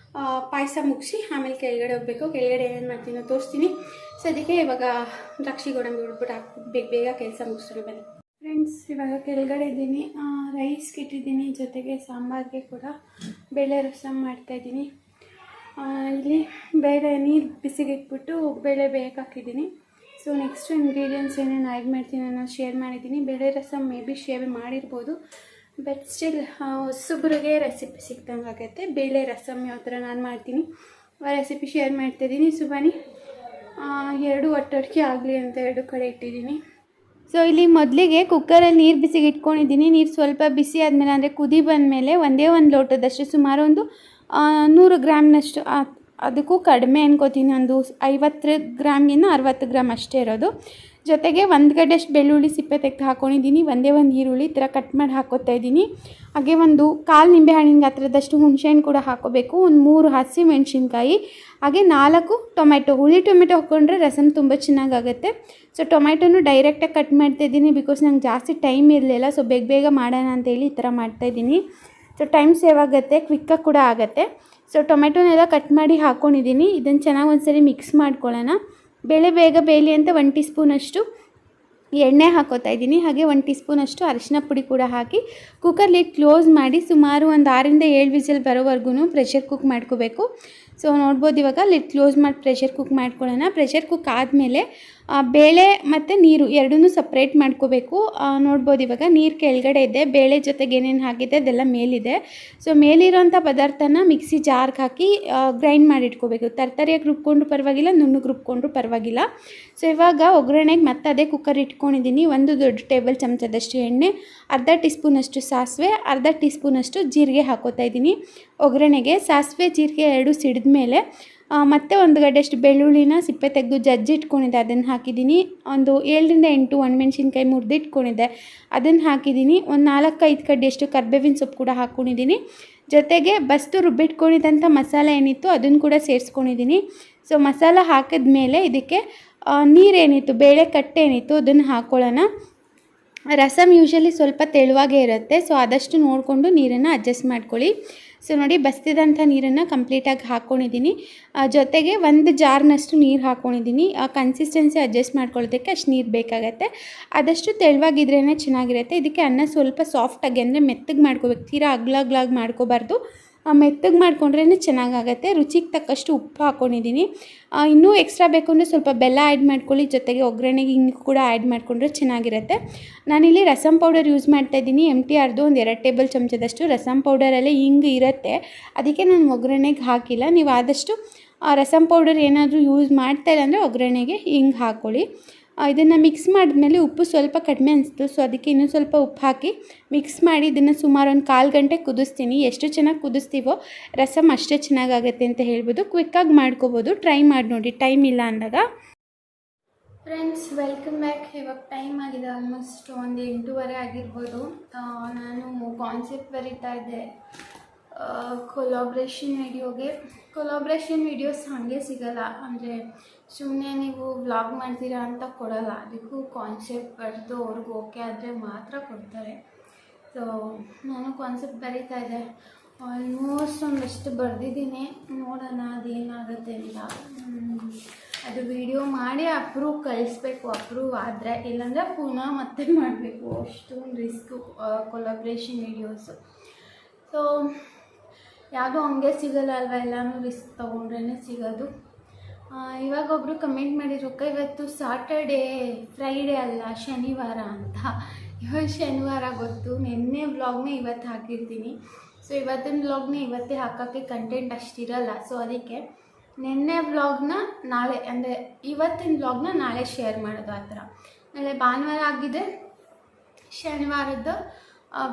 ಪಾಯಸ ಮುಗಿಸಿ ಆಮೇಲೆ ಕೆಳಗಡೆ ಹೋಗಬೇಕು. ಕೆಳಗಡೆ ಏನೇನು ಮಾಡ್ತೀನೋ ತೋರಿಸ್ತೀನಿ. ಸದ್ಯಕ್ಕೆ ಇವಾಗ ದ್ರಾಕ್ಷಿ ಗೋಡಂಬಿ ಹುರಿದ್ಬಿಟ್ಟು ಹಾಕ್ಬಿಟ್ಟು ಬೇಗ ಕೆಲಸ ಮುಗಿಸ್ತಾರೆ. ಬನ್ನಿ ಫ್ರೆಂಡ್ಸ್, ಇವಾಗ ಕೆಳಗಡೆ ಇದ್ದೀನಿ. ರೈಸ್ಗೆ ಇಟ್ಟಿದ್ದೀನಿ, ಜೊತೆಗೆ ಸಾಂಬಾರಿಗೆ ಕೂಡ ಬೇಳೆ ರಸಮ್ ಮಾಡ್ತಾಯಿದ್ದೀನಿ. ಇಲ್ಲಿ ಬೇಳೆ ನೀರು ಬಿಸಿಗೆ ಇಟ್ಬಿಟ್ಟು ಬೇಳೆ ಬೇಯಕ್ಕೆ ಹಾಕಿದ್ದೀನಿ. ಸೊ ನೆಕ್ಸ್ಟ್ ಇಂಗ್ರೀಡಿಯೆಂಟ್ಸ್ ಏನೇನು ಆ್ಯಡ್ ಮಾಡ್ತೀನಿ ಅನ್ನೋದು ಶೇರ್ ಮಾಡಿದ್ದೀನಿ. ಬೇಳೆ ರಸಮ್ ಮೇ ಬಿ ಶೇರ್ ಮಾಡಿರ್ಬೋದು, ಬಟ್ ಸ್ಟಿಲ್ ಹೊಸಬ್ರಿಗೆ ರೆಸಿಪಿ ಸಿಕ್ತಂಗೆ ಆಗುತ್ತೆ. ಬೇಳೆ ರಸಮ್ ಯಾವ ಥರ ನಾನು ಮಾಡ್ತೀನಿ ಆ ರೆಸಿಪಿ ಶೇರ್ ಮಾಡ್ತಾಯಿದ್ದೀನಿ. ಸೊ ಬನ್ನಿ, 2 ಒಟ್ಟೊಟ್ಟಿಗೆ ಆಗಲಿ ಅಂತ 2 ಕಡೆ ಇಟ್ಟಿದ್ದೀನಿ. ಸೊ ಇಲ್ಲಿ ಮೊದಲಿಗೆ ಕುಕ್ಕರಲ್ಲಿ ನೀರು ಬಿಸಿಗೆ ಇಟ್ಕೊಂಡಿದ್ದೀನಿ. ನೀರು ಸ್ವಲ್ಪ ಬಿಸಿ ಆದಮೇಲೆ, ಅಂದರೆ ಕುದಿ ಬಂದಮೇಲೆ ಒಂದೇ ಒಂದು ಲೋಟದಷ್ಟು, ಸುಮಾರು ಒಂದು 100 ಗ್ರಾಮ್ನಷ್ಟು, ಅದಕ್ಕೂ ಕಡಿಮೆ ಅನ್ಕೋತೀನಿ, ಒಂದು 50 ಗ್ರಾಮ್ಗಿಂತ 60 ಗ್ರಾಮ್ ಅಷ್ಟೇ ಇರೋದು. ಜೊತೆಗೆ 1 ಗಡ್ಡೆಷ್ಟು ಬೆಳ್ಳುಳ್ಳಿ ಸಿಪ್ಪೆ ತೆಗೆದು ಹಾಕ್ಕೊಂಡಿದ್ದೀನಿ. ಒಂದೇ ಒಂದು ಈರುಳ್ಳಿ ಈ ಥರ ಕಟ್ ಮಾಡಿ ಹಾಕ್ಕೊತಾ ಇದ್ದೀನಿ. ಹಾಗೆ ಒಂದು 1/4 ನಿಂಬೆ ಹಣ್ಣಿನ ಗಾತ್ರದಷ್ಟು ಹುಣಸೆಹಣ್ಣು ಕೂಡ ಹಾಕೋಬೇಕು. ಒಂದು 3 ಹಸಿ ಮೆಣಸಿನ್ಕಾಯಿ, ಹಾಗೆ 4 ಟೊಮೆಟೊ. ಹುಳಿ ಟೊಮೆಟೊ ಹಾಕ್ಕೊಂಡ್ರೆ ರಸಮ್ ತುಂಬ ಚೆನ್ನಾಗಾಗುತ್ತೆ. ಸೊ ಟೊಮೆಟೊನು ಡೈರೆಕ್ಟಾಗಿ ಕಟ್ ಮಾಡ್ತಾಯಿದ್ದೀನಿ, ಬಿಕಾಸ್ ನಂಗೆ ಜಾಸ್ತಿ ಟೈಮ್ ಇರಲಿಲ್ಲ. ಸೊ ಬೇಗ ಮಾಡೋಣ ಅಂತೇಳಿ ಈ ಥರ ಮಾಡ್ತಾಯಿದ್ದೀನಿ. ಸೊ ಟೈಮ್ ಸೇವ್ ಆಗುತ್ತೆ, ಕ್ವಿಕ್ಕಾಗಿ ಕೂಡ ಆಗುತ್ತೆ. ಸೊ ಟೊಮೆಟೊನೆಲ್ಲ ಕಟ್ ಮಾಡಿ ಹಾಕ್ಕೊಂಡಿದ್ದೀನಿ. ಇದನ್ನು ಚೆನ್ನಾಗಿ ಒಂದ್ಸರಿ ಮಿಕ್ಸ್ ಮಾಡ್ಕೊಳ್ಳೋಣ. ಬೇಳೆ ಬೇಗ ಬೇಯಲಿ ಅಂತ 1 ಟೀ ಸ್ಪೂನಷ್ಟು ಎಣ್ಣೆ ಹಾಕೋತಾ ಇದ್ದೀನಿ. ಹಾಗೆ 1 ಟೀ ಸ್ಪೂನಷ್ಟು ಅರಿಶಿನ ಪುಡಿ ಕೂಡ ಹಾಕಿ ಕುಕ್ಕರ್ ಲಿಡ್ ಕ್ಲೋಸ್ ಮಾಡಿ ಸುಮಾರು ಒಂದು 6ರಿಂದ 7 ವಿಸಿಲ್ ಬರೋವರೆಗೂ ಪ್ರೆಷರ್ ಕುಕ್ ಮಾಡ್ಕೋಬೇಕು. ಸೊ ನೋಡ್ಬೋದು ಇವಾಗ ಲಿಡ್ ಕ್ಲೋಸ್ ಮಾಡಿ ಪ್ರೆಷರ್ ಕುಕ್ ಮಾಡ್ಕೊಳ್ಳೋಣ. ಪ್ರೆಷರ್ ಕುಕ್ ಆದಮೇಲೆ ಬೇಳೆ ಮತ್ತು ನೀರು ಎರಡನ್ನೂ ಸಪ್ರೇಟ್ ಮಾಡ್ಕೋಬೇಕು. ನೋಡ್ಬೋದು ಇವಾಗ ನೀರು ಕೆಳಗಡೆ ಇದೆ, ಬೇಳೆ ಜೊತೆಗೆ ಏನೇನು ಹಾಕಿದೆ ಅದೆಲ್ಲ ಮೇಲಿದೆ. ಸೊ ಮೇಲಿರೋಂಥ ಪದಾರ್ಥನ ಮಿಕ್ಸಿ ಜಾರ್ಗೆ ಹಾಕಿ ಗ್ರೈಂಡ್ ಮಾಡಿ ಇಟ್ಕೋಬೇಕು. ತರ್ತರಿಯಾಗಿ ರುಬ್ಕೊಂಡ್ರು ಪರವಾಗಿಲ್ಲ, ನುಣ್ಣಗೆ ರುಬ್ಕೊಂಡ್ರು ಪರವಾಗಿಲ್ಲ. ಸೊ ಇವಾಗ ಒಗ್ಗರಣೆಗೆ ಮತ್ತೆ ಅದೇ ಕುಕ್ಕರ್ ಇಟ್ಕೊಂಡಿದ್ದೀನಿ. 1 ದೊಡ್ಡ ಟೇಬಲ್ ಚಮಚದಷ್ಟು ಎಣ್ಣೆ, ಅರ್ಧ ಟೀ ಸ್ಪೂನಷ್ಟು ಸಾಸಿವೆ, ಅರ್ಧ ಟೀ ಸ್ಪೂನಷ್ಟು ಜೀರಿಗೆ ಹಾಕೋತಾ ಇದ್ದೀನಿ ಒಗ್ಗರಣೆಗೆ. ಸಾಸಿವೆ ಜೀರಿಗೆ ಎರಡು ಸಿಡಿದ ಮೇಲೆ ಮತ್ತು 1 ಗಡ್ಡೆಯಷ್ಟು ಬೆಳ್ಳುಳ್ಳಿನ ಸಿಪ್ಪೆ ತೆಗೆದು ಜಜ್ಜಿಟ್ಕೊಂಡಿದ್ದೆ ಅದನ್ನು ಹಾಕಿದ್ದೀನಿ. ಒಂದು 7ರಿಂದ 8 ಒಣಮೆಣ್ಸಿನ್ಕಾಯಿ ಮುರಿದಿಟ್ಕೊಂಡಿದ್ದೆ ಅದನ್ನು ಹಾಕಿದ್ದೀನಿ. ಒಂದು 4-5 ಕಡ್ಡಿಯಷ್ಟು ಕರ್ಬೇವಿನ ಸೊಪ್ಪು ಕೂಡ ಹಾಕ್ಕೊಂಡಿದ್ದೀನಿ. ಜೊತೆಗೆ ಬಸ್ತು ರುಬ್ಬಿಟ್ಕೊಂಡಿದ್ದಂಥ ಮಸಾಲೆ ಏನಿತ್ತು ಅದನ್ನು ಕೂಡ ಸೇರಿಸ್ಕೊಂಡಿದ್ದೀನಿ. ಸೊ ಮಸಾಲ ಹಾಕಿದ ಮೇಲೆ ಇದಕ್ಕೆ ನೀರೇನಿತ್ತು, ಬೇಳೆ ಕಟ್ಟೇನಿತ್ತು ಅದನ್ನು ಹಾಕ್ಕೊಳ್ಳೋಣ. ರಸಮ್ ಯೂಶಲಿ ಸ್ವಲ್ಪ ತೆಳುವಾಗೇ ಇರುತ್ತೆ, ಸೊ ಆದಷ್ಟು ನೋಡಿಕೊಂಡು ನೀರನ್ನು ಅಡ್ಜಸ್ಟ್ ಮಾಡ್ಕೊಳ್ಳಿ. ಸೊ ನೋಡಿ ಬಸ್ತಿದಂಥ ನೀರನ್ನು ಕಂಪ್ಲೀಟಾಗಿ ಹಾಕ್ಕೊಂಡಿದ್ದೀನಿ. ಜೊತೆಗೆ 1 ಜಾರ್ನಷ್ಟು ನೀರು ಹಾಕ್ಕೊಂಡಿದ್ದೀನಿ. ಕನ್ಸಿಸ್ಟೆನ್ಸಿ ಅಡ್ಜಸ್ಟ್ ಮಾಡ್ಕೊಳ್ಳೋದಕ್ಕೆ ಅಷ್ಟು ನೀರು ಬೇಕಾಗತ್ತೆ. ಆದಷ್ಟು ತೆಳುವಾಗಿದ್ರೇ ಚೆನ್ನಾಗಿರುತ್ತೆ. ಇದಕ್ಕೆ ಅನ್ನ ಸ್ವಲ್ಪ ಸಾಫ್ಟಾಗಿ ಅಂದರೆ ಮೆತ್ತಗೆ ಮಾಡ್ಕೋಬೇಕು, ತೀರಾ ಅಗ್ಲಾಗ್ಲಾಗಿ ಮಾಡ್ಕೋಬಾರ್ದು. ಮೆತ್ತಗೆ ಮಾಡ್ಕೊಂಡ್ರೇ ಚೆನ್ನಾಗಾಗತ್ತೆ. ರುಚಿಗೆ ತಕ್ಕಷ್ಟು ಉಪ್ಪು ಹಾಕ್ಕೊಂಡಿದ್ದೀನಿ. ಇನ್ನೂ ಎಕ್ಸ್ಟ್ರಾ ಬೇಕು ಅಂದರೆ ಸ್ವಲ್ಪ ಬೆಲ್ಲ ಆ್ಯಡ್ ಮಾಡ್ಕೊಳ್ಳಿ. ಜೊತೆಗೆ ಒಗ್ಗರಣೆಗೆ ಹಿಂಗೆ ಕೂಡ ಆ್ಯಡ್ ಮಾಡಿಕೊಂಡ್ರೆ ಚೆನ್ನಾಗಿರುತ್ತೆ. ನಾನಿಲ್ಲಿ ರಸಮ್ ಪೌಡರ್ ಯೂಸ್ ಮಾಡ್ತಾಯಿದ್ದೀನಿ. MTRದು ಒಂದು 2 ಟೇಬಲ್ ಚಮಚದಷ್ಟು ರಸಮ್ ಪೌಡರಲ್ಲೇ ಹಿಂಗೆ ಇರುತ್ತೆ, ಅದಕ್ಕೆ ನಾನು ಒಗ್ಗರಣೆಗೆ ಹಾಕಿಲ್ಲ. ನೀವು ಆದಷ್ಟು ರಸಮ್ ಪೌಡರ್ ಏನಾದರೂ ಯೂಸ್ ಮಾಡ್ತಾಯಿಲ್ಲ ಅಂದರೆ ಒಗ್ಗರಣೆಗೆ ಹಿಂಗೆ ಹಾಕ್ಕೊಳ್ಳಿ. ಇದನ್ನು ಮಿಕ್ಸ್ ಮಾಡಿದ್ಮೇಲೆ ಉಪ್ಪು ಸ್ವಲ್ಪ ಕಡಿಮೆ ಅನಿಸ್ತು, ಸೊ ಅದಕ್ಕೆ ಇನ್ನೂ ಸ್ವಲ್ಪ ಉಪ್ಪು ಹಾಕಿ ಮಿಕ್ಸ್ ಮಾಡಿ ಇದನ್ನು ಸುಮಾರು ಒಂದು 1/4 ಗಂಟೆ ಕುದಿಸ್ತೀನಿ. ಎಷ್ಟು ಚೆನ್ನಾಗಿ ಕುದಿಸ್ತೀವೋ ರಸಮ್ ಅಷ್ಟೇ ಚೆನ್ನಾಗಾಗತ್ತೆ ಅಂತ ಹೇಳ್ಬೋದು. ಕ್ವಿಕ್ಕಾಗಿ ಮಾಡ್ಕೋಬೋದು, ಟ್ರೈ ಮಾಡಿ ನೋಡಿ ಟೈಮ್ ಇಲ್ಲ ಅಂದಾಗ. Friends welcome back. ಇವಾಗ ಟೈಮ್ ಆಗಿದೆ ಆಲ್ಮೋಸ್ಟ್ ಒಂದು 8:30 ಆಗಿರ್ಬೋದು. ನಾನು ಕಾನ್ಸೆಪ್ಟ್ ಬರೀತಾ ಇದ್ದೆ ಕೊಲಾಬ್ರೇಷನ್ ವೀಡಿಯೋಸ್ ಹಾಗೆ ಸಿಗೋಲ್ಲ, ಅಂದರೆ ಸುಮ್ಮನೆ ನೀವು ವ್ಲಾಗ್ ಮಾಡ್ತೀರಾ ಅಂತ ಕೊಡೋಲ್ಲ. ಅದಕ್ಕೂ ಕಾನ್ಸೆಪ್ಟ್ ಬರೆದು ಅವ್ರಿಗೆ ಓಕೆ ಆದರೆ ಮಾತ್ರ ಕೊಡ್ತಾರೆ. ಸೊ ನಾನು ಕಾನ್ಸೆಪ್ಟ್ ಬರೀತಾ ಇದ್ದೆ, ಆಲ್ಮೋಸ್ಟ್ ಒಂದಷ್ಟು ಬರೆದಿದ್ದೀನಿ. ನೋಡೋಣ ಅದೇನಾಗುತ್ತೆ ಅಂತ. ಅದು ವಿಡಿಯೋ ಮಾಡಿ ಅಪ್ರೂವ್ ಕಳಿಸ್ಬೇಕು. ಅಪ್ರೂವ್ ಆದರೆ, ಇಲ್ಲಾಂದರೆ ಪುನಃ ಮತ್ತೆ ಮಾಡಬೇಕು. ಅಷ್ಟೊಂದು ರಿಸ್ಕು ಕೊಲಾಬ್ರೇಷನ್ ವೀಡಿಯೋಸು. ಸೊ ಯಾವುದೂ ಹಂಗೆ ಸಿಗೋಲ್ಲ ಅಲ್ವಾ, ಎಲ್ಲನೂ ರಿಸ್ಕ್ ತೊಗೊಂಡ್ರೇ ಸಿಗೋದು. ಇವಾಗ ಒಬ್ಬರು ಕಮೆಂಟ್ ಮಾಡಿರೋಕ್ಕ ಇವತ್ತು ಸಾಟರ್ಡೇ, ಫ್ರೈಡೇ ಅಲ್ಲ ಶನಿವಾರ ಅಂತ. ಇವಾಗ ಶನಿವಾರ ಗೊತ್ತು, ನಿನ್ನೆ ವ್ಲಾಗ್ನೇ ಇವತ್ತು ಹಾಕಿರ್ತೀನಿ. ಸೊ ಇವತ್ತಿನ ವ್ಲಾಗ್ನೇ ಇವತ್ತೇ ಹಾಕೋಕ್ಕೆ ಕಂಟೆಂಟ್ ಅಷ್ಟಿರಲ್ಲ. ಸೊ ಅದಕ್ಕೆ ನಿನ್ನೆ ವ್ಲಾಗ್ನ ನಾಳೆ, ಅಂದರೆ ಇವತ್ತಿನ ವ್ಲಾಗ್ನ ನಾಳೆ ಶೇರ್ ಮಾಡೋದು ಆ ಥರ. ನಾಳೆ ಭಾನುವಾರ ಆಗಿದೆ, ಶನಿವಾರದ್ದು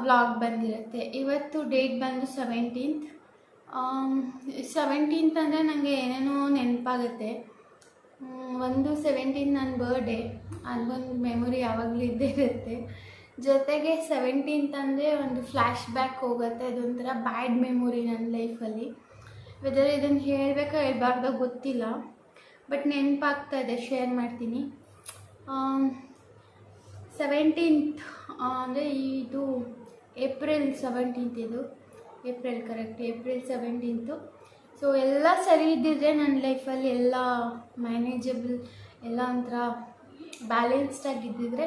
ವ್ಲಾಗ್ ಬಂದಿರುತ್ತೆ. ಇವತ್ತು ಡೇಟ್ ಬಂದು 17th. 17th ಅಂದರೆ ನನಗೆ ಏನೇನೋ ನೆನಪಾಗುತ್ತೆ. ಒಂದು 17 ನನ್ನ ಬರ್ಡೇ, ಅದೊಂದು ಮೆಮೊರಿ ಯಾವಾಗಲೂ ಇದ್ದೇ ಇರುತ್ತೆ. ಜೊತೆಗೆ 17th ಅಂದರೆ ಒಂದು ಫ್ಲ್ಯಾಶ್ ಬ್ಯಾಕ್ ಹೋಗುತ್ತೆ, ಅದೊಂಥರ ಬ್ಯಾಡ್ ಮೆಮೊರಿ ನನ್ನ ಲೈಫಲ್ಲಿ. ವೆದರ್ ಇದನ್ನು ಹೇಳಬೇಕಾ ಹೇಳ್ಬಾರ್ದೋ ಗೊತ್ತಿಲ್ಲ, ಬಟ್ ನೆನಪಾಗ್ತಾ ಇದೆ, ಶೇರ್ ಮಾಡ್ತೀನಿ. 17th ಅಂದರೆ ಇದು ಏಪ್ರಿಲ್ 17th, ಇದು April, correct April 17th. So ಎಲ್ಲ ಸರಿ ಇದ್ದಿದ್ರೆ ನನ್ನ ಲೈಫಲ್ಲಿ ಎಲ್ಲ ಮ್ಯಾನೇಜಬಲ್, ಎಲ್ಲ ಒಂಥರ ಬ್ಯಾಲೆನ್ಸ್ಡಾಗಿದ್ದಿದ್ರೆ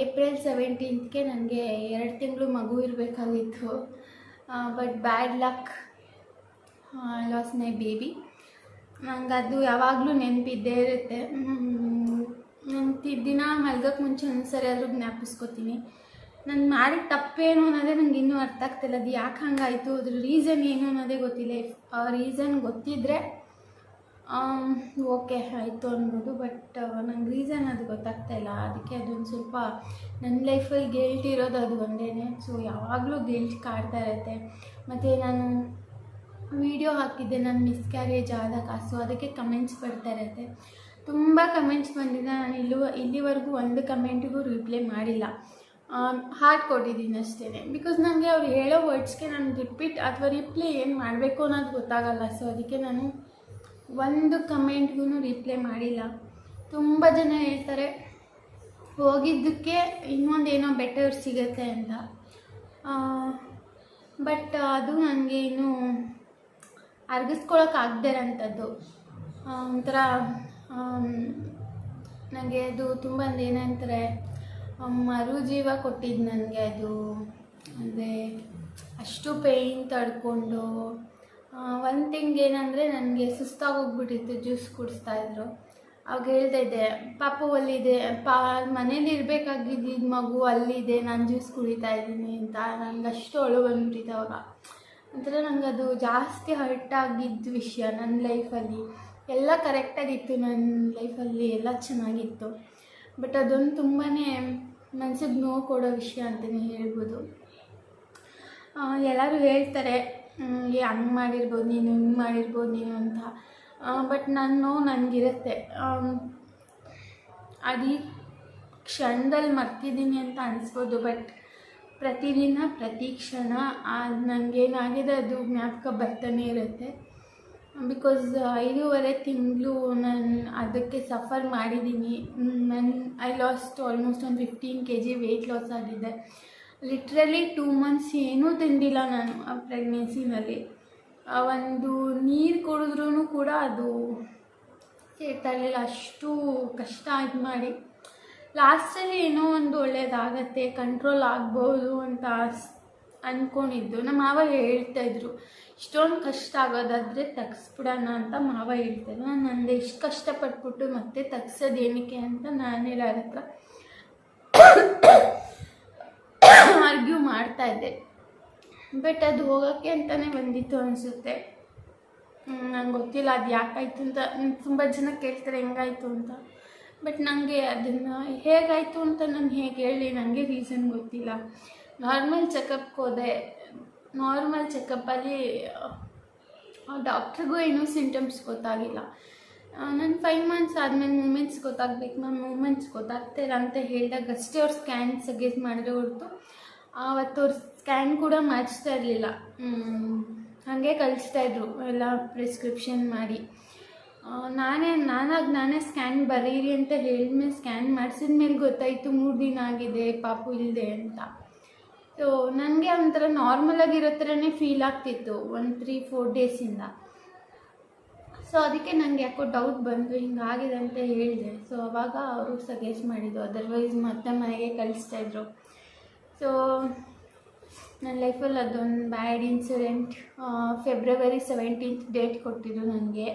ಏಪ್ರಿಲ್ 17th ನನಗೆ 2 ತಿಂಗಳು ಮಗು ಇರಬೇಕಾಗಿತ್ತು. But bad luck, I loss my baby. ನಂಗೆ ಅದು ಯಾವಾಗಲೂ ನೆನಪಿದ್ದೇ ಇರುತ್ತೆ. ನಾನು ದಿನ ಮಲ್ಗೋಕ್ಕೆ ಮುಂಚೆ ಒಂದ್ಸರಿ ಆದರೂ ಜ್ಞಾಪಿಸ್ಕೋತೀನಿ. ನಾನು ಮಾಡಿದ ತಪ್ಪೇನು ಅನ್ನೋದೇ ನನಗೆ ಇನ್ನೂ ಅರ್ಥ ಆಗ್ತಿಲ್ಲ. ಅದು ಯಾಕೆ ಹಂಗಾಯಿತು, ಅದ್ರ ರೀಸನ್ ಏನು ಅನ್ನೋದೇ ಗೊತ್ತಿಲ್ಲ. ಆ ರೀಸನ್ ಗೊತ್ತಿದ್ದರೆ ಓಕೆ ಆಯಿತು ಅನ್ಬೋದು, ಬಟ್ ನಂಗೆ ರೀಸನ್ ಅದು ಗೊತ್ತಾಗ್ತಾಯಿಲ್ಲ. ಅದಕ್ಕೆ ಅದೊಂದು ಸ್ವಲ್ಪ ನನ್ನ ಲೈಫಲ್ಲಿ ಗಿಲ್ಟ್ ಇರೋದು ಅದು ಒಂದೇ. ಸೊ ಯಾವಾಗಲೂ ಗಿಲ್ಟ್ ಕಾಡ್ತಾ ಇರುತ್ತೆ. ಮತ್ತು ನಾನು ವಿಡಿಯೋ ಹಾಕಿದ್ದೆ ನನ್ನ ಮಿಸ್ಕ್ಯಾರೇಜ್ ಆದಾಗ, ಸೊ ಅದಕ್ಕೆ ಕಮೆಂಟ್ಸ್ ಬರ್ತಾ ಇರುತ್ತೆ. ತುಂಬ ಕಮೆಂಟ್ಸ್ ಬಂದಿದೆ. ನಾನು ಇಲ್ಲಿವರೆಗೂ ಒಂದು ಕಮೆಂಟಿಗೂ ರಿಪ್ಲೈ ಮಾಡಿಲ್ಲ, ಹಾರ್ಟ್ ಕೊಟ್ಟಿದ್ದೀನಿ ಅಷ್ಟೇ. ಬಿಕಾಸ್ ನನಗೆ ಅವ್ರು ಹೇಳೋ ವರ್ಡ್ಸ್ಗೆ ನಾನು ರಿಪೀಟ್ ಅಥವಾ ರಿಪ್ಲೈ ಏನು ಮಾಡಬೇಕು ಅನ್ನೋದು ಗೊತ್ತಾಗಲ್ಲ. ಸೊ ಅದಕ್ಕೆ ನಾನು ಒಂದು ಕಮೆಂಟ್ಗೂ ರಿಪ್ಲೈ ಮಾಡಿಲ್ಲ. ತುಂಬ ಜನ ಹೇಳ್ತಾರೆ ಹೋಗಿದ್ದಕ್ಕೆ ಇನ್ನೊಂದೇನೋ ಬೆಟರ್ ಸಿಗುತ್ತೆ ಅಂತ. ಬಟ್ ಅದು ನನಗೆ ಇನ್ನೂ ಅರ್ಗಿಸ್ಕೊಳಕ್ಕಾಗದೇ ಇರೋಂಥದ್ದು. ಒಂಥರ ನನಗೆ ಅದು ತುಂಬ ಏನಂತಾರೆ ಮರುಜೀವ ಕೊಟ್ಟಿದ್ದು ನನಗೆ ಅದು. ಅಂದರೆ ಅಷ್ಟು ಪೇಯ್ನ್ ತಡ್ಕೊಂಡು ಒಂದು ಥಿಂಗ್ ಏನಂದರೆ ನನಗೆ ಸುಸ್ತಾಗೋಗ್ಬಿಟ್ಟಿತ್ತು. ಜ್ಯೂಸ್ ಕುಡಿಸ್ತಾಯಿದ್ರು. ಅವಾಗ ಹೇಳ್ತಾಯಿದ್ದೆ ಪಾಪು ಅಲ್ಲಿದೆ, ಮನೇಲಿ ಇರಬೇಕಾಗಿದ್ದು ಮಗು ಅಲ್ಲಿದೆ, ನಾನು ಜ್ಯೂಸ್ ಕುಡಿತಾ ಇದ್ದೀನಿ ಅಂತ. ನನಗೆ ಅಷ್ಟು ಅಳು ಬಂದ್ಬಿಟ್ಟಿತ್ತು ಅವಾಗ. ಒಂಥರ ನನಗೆ ಅದು ಜಾಸ್ತಿ ಹರ್ಟ್ ಆಗಿದ್ದ ವಿಷಯ ನನ್ನ ಲೈಫಲ್ಲಿ. ಎಲ್ಲ ಕರೆಕ್ಟಾಗಿತ್ತು ನನ್ನ ಲೈಫಲ್ಲಿ, ಎಲ್ಲ ಚೆನ್ನಾಗಿತ್ತು. ಬಟ್ ಅದೊಂದು ತುಂಬಾ ಮನ್ಸಿಗೆ ನೋವು ಕೊಡೋ ವಿಷಯ ಅಂತಲೇ ಹೇಳ್ಬೋದು. ಎಲ್ಲರೂ ಹೇಳ್ತಾರೆ ಹಂಗೆ ಮಾಡಿರ್ಬೋದು ನೀನು, ಹಿಂಗೆ ಮಾಡಿರ್ಬೋದು ನೀನು ಅಂತ. ಬಟ್ ನನ್ನ ನೋವು ನನಗಿರುತ್ತೆ. ಅದು ಈ ಕ್ಷಣದಲ್ಲಿ ಮರ್ತಿದ್ದೀನಿ ಅಂತ ಅನಿಸ್ಬೋದು. ಬಟ್ ಪ್ರತಿದಿನ ಪ್ರತಿ ಕ್ಷಣ ನನಗೇನಾಗಿದೆ ಅದು ಜ್ಞಾಪಕ ಬರ್ತಾನೆ ಇರುತ್ತೆ. ಬಿಕಾಸ್ 5.5 ತಿಂಗಳು ನಾನು ಅದಕ್ಕೆ ಸಫರ್ ಮಾಡಿದ್ದೀನಿ. ಐ ಲಾಸ್ಟ್ ಆಲ್ಮೋಸ್ಟ್ ಒಂದು 15 kg ವೆಯ್ಟ್ ಲಾಸ್ ಆಗಿದ್ದೆ. ಲಿಟ್ರಲಿ 2 months ಏನೂ ತಿಂದಿಲ್ಲ ನಾನು ಆ ಪ್ರೆಗ್ನೆನ್ಸಿನಲ್ಲಿ. ಒಂದು ನೀರು ಕುಡಿದ್ರೂ ಕೂಡ ಅದು ಸೇರ್ತಾ ಇರಲಿಲ್ಲ, ಅಷ್ಟು ಕಷ್ಟ ಇದು ಮಾಡಿ ಲಾಸ್ಟಲ್ಲಿ ಏನೋ ಒಂದು ಒಳ್ಳೇದಾಗತ್ತೆ, ಕಂಟ್ರೋಲ್ ಆಗ್ಬೋದು ಅಂತ ಅಂದ್ಕೊಂಡಿದ್ದು. ನಮ್ಮ ಮಾವ ಹೇಳ್ತಾಯಿದ್ರು ಇಷ್ಟೊಂದು ಕಷ್ಟ ಆಗೋದಾದರೆ ತೆಗ್ಸ್ಬಿಡೋಣ ಅಂತ ಮಾವ ಹೇಳ್ತಾಯಿದ್ರು. ನಾನು ನಂದು ಎಷ್ಟು ಕಷ್ಟಪಟ್ಬಿಟ್ಟು ಮತ್ತೆ ತೆಗ್ಸೋದೇನಕ್ಕೆ ಅಂತ ನಾನು ಎಲ್ಲರ ಹತ್ರ ಆರ್ಗ್ಯೂ ಮಾಡ್ತಾಯಿದ್ದೆ. ಬಟ್ ಅದು ಹೋಗೋಕ್ಕೆ ಅಂತಲೇ ಬಂದಿತ್ತು ಅನಿಸುತ್ತೆ. ನಂಗೆ ಗೊತ್ತಿಲ್ಲ ಅದು ಯಾಕಾಯಿತು ಅಂತ. ತುಂಬ ಜನ ಕೇಳ್ತಾರೆ ಹೆಂಗಾಯಿತು ಅಂತ. ಬಟ್ ನನಗೆ ಅದನ್ನು ಹೇಗಾಯಿತು ಅಂತ ನಾನು ಹೇಗೆ ಹೇಳಿ, ನನಗೆ ರೀಸನ್ ಗೊತ್ತಿಲ್ಲ. ನಾರ್ಮಲ್ ಚೆಕಪ್ಗೆ ಹೋದೆ. ನಾರ್ಮಲ್ ಚೆಕಪ್ಪಲ್ಲಿ ಡಾಕ್ಟ್ರಿಗೂ ಏನೂ ಸಿಂಟಮ್ಸ್ ಗೊತ್ತಾಗಿಲ್ಲ. ನಾನು 5 months ಆದಮೇಲೆ ಮೂಮೆಂಟ್ಸ್ ಗೊತ್ತಾಗಬೇಕು, ನಾನು ಮೂಮೆಂಟ್ಸ್ ಗೊತ್ತಾಗ್ತಿಲ್ಲ ಅಂತ ಹೇಳಿದಾಗ ಅಷ್ಟೇ ಅವ್ರು ಸ್ಕ್ಯಾನ್ ಸಜೆಸ್ಟ್ ಮಾಡಿದ್ರೆ ಹೊರತು ಅವತ್ತು ಅವ್ರು ಸ್ಕ್ಯಾನ್ ಕೂಡ ಮಾಡಿಸ್ತಾ ಇರಲಿಲ್ಲ. ಹಾಗೆ ಕಳಿಸ್ತಾಯಿದ್ರು ಎಲ್ಲ ಪ್ರಿಸ್ಕ್ರಿಪ್ಷನ್ ಮಾಡಿ. ನಾನೇ ಸ್ಕ್ಯಾನ್ ಬರೀರಿ ಅಂತ ಹೇಳಿದ್ಮೇಲೆ ಸ್ಕ್ಯಾನ್ ಮಾಡಿಸಿದ ಮೇಲೆ ಗೊತ್ತಾಯಿತು 3 ದಿನ ಆಗಿದೆ ಪಾಪು ಇಲ್ಲದೆ ಅಂತ. ಸೊ ನನಗೆ ಒಂಥರ ನಾರ್ಮಲಾಗಿರೋ ಥರನೇ ಫೀಲ್ ಆಗ್ತಿತ್ತು ಒಂದು 3-4 ಡೇಸಿಂದ. ಸೊ ಅದಕ್ಕೆ ನನಗೆ ಯಾಕೋ ಡೌಟ್ ಬಂದು ಹಿಂಗಾಗಿದೆ ಅಂತ ಹೇಳಿದೆ. ಸೊ ಅವಾಗ ಅವರು ಸಜೆಸ್ಟ್ ಮಾಡಿದ್ದು, ಅದರ್ವೈಸ್ ಮತ್ತೆ ಮನೆಗೆ ಕಳಿಸ್ತಾಯಿದ್ರು. ಸೊ ನನ್ನ ಲೈಫಲ್ಲಿ ಅದೊಂದು ಬ್ಯಾಡ್ ಇನ್ಸಿಡೆಂಟ್. February 17th ಡೇಟ್ ಕೊಟ್ಟಿದ್ದು ನನಗೆ,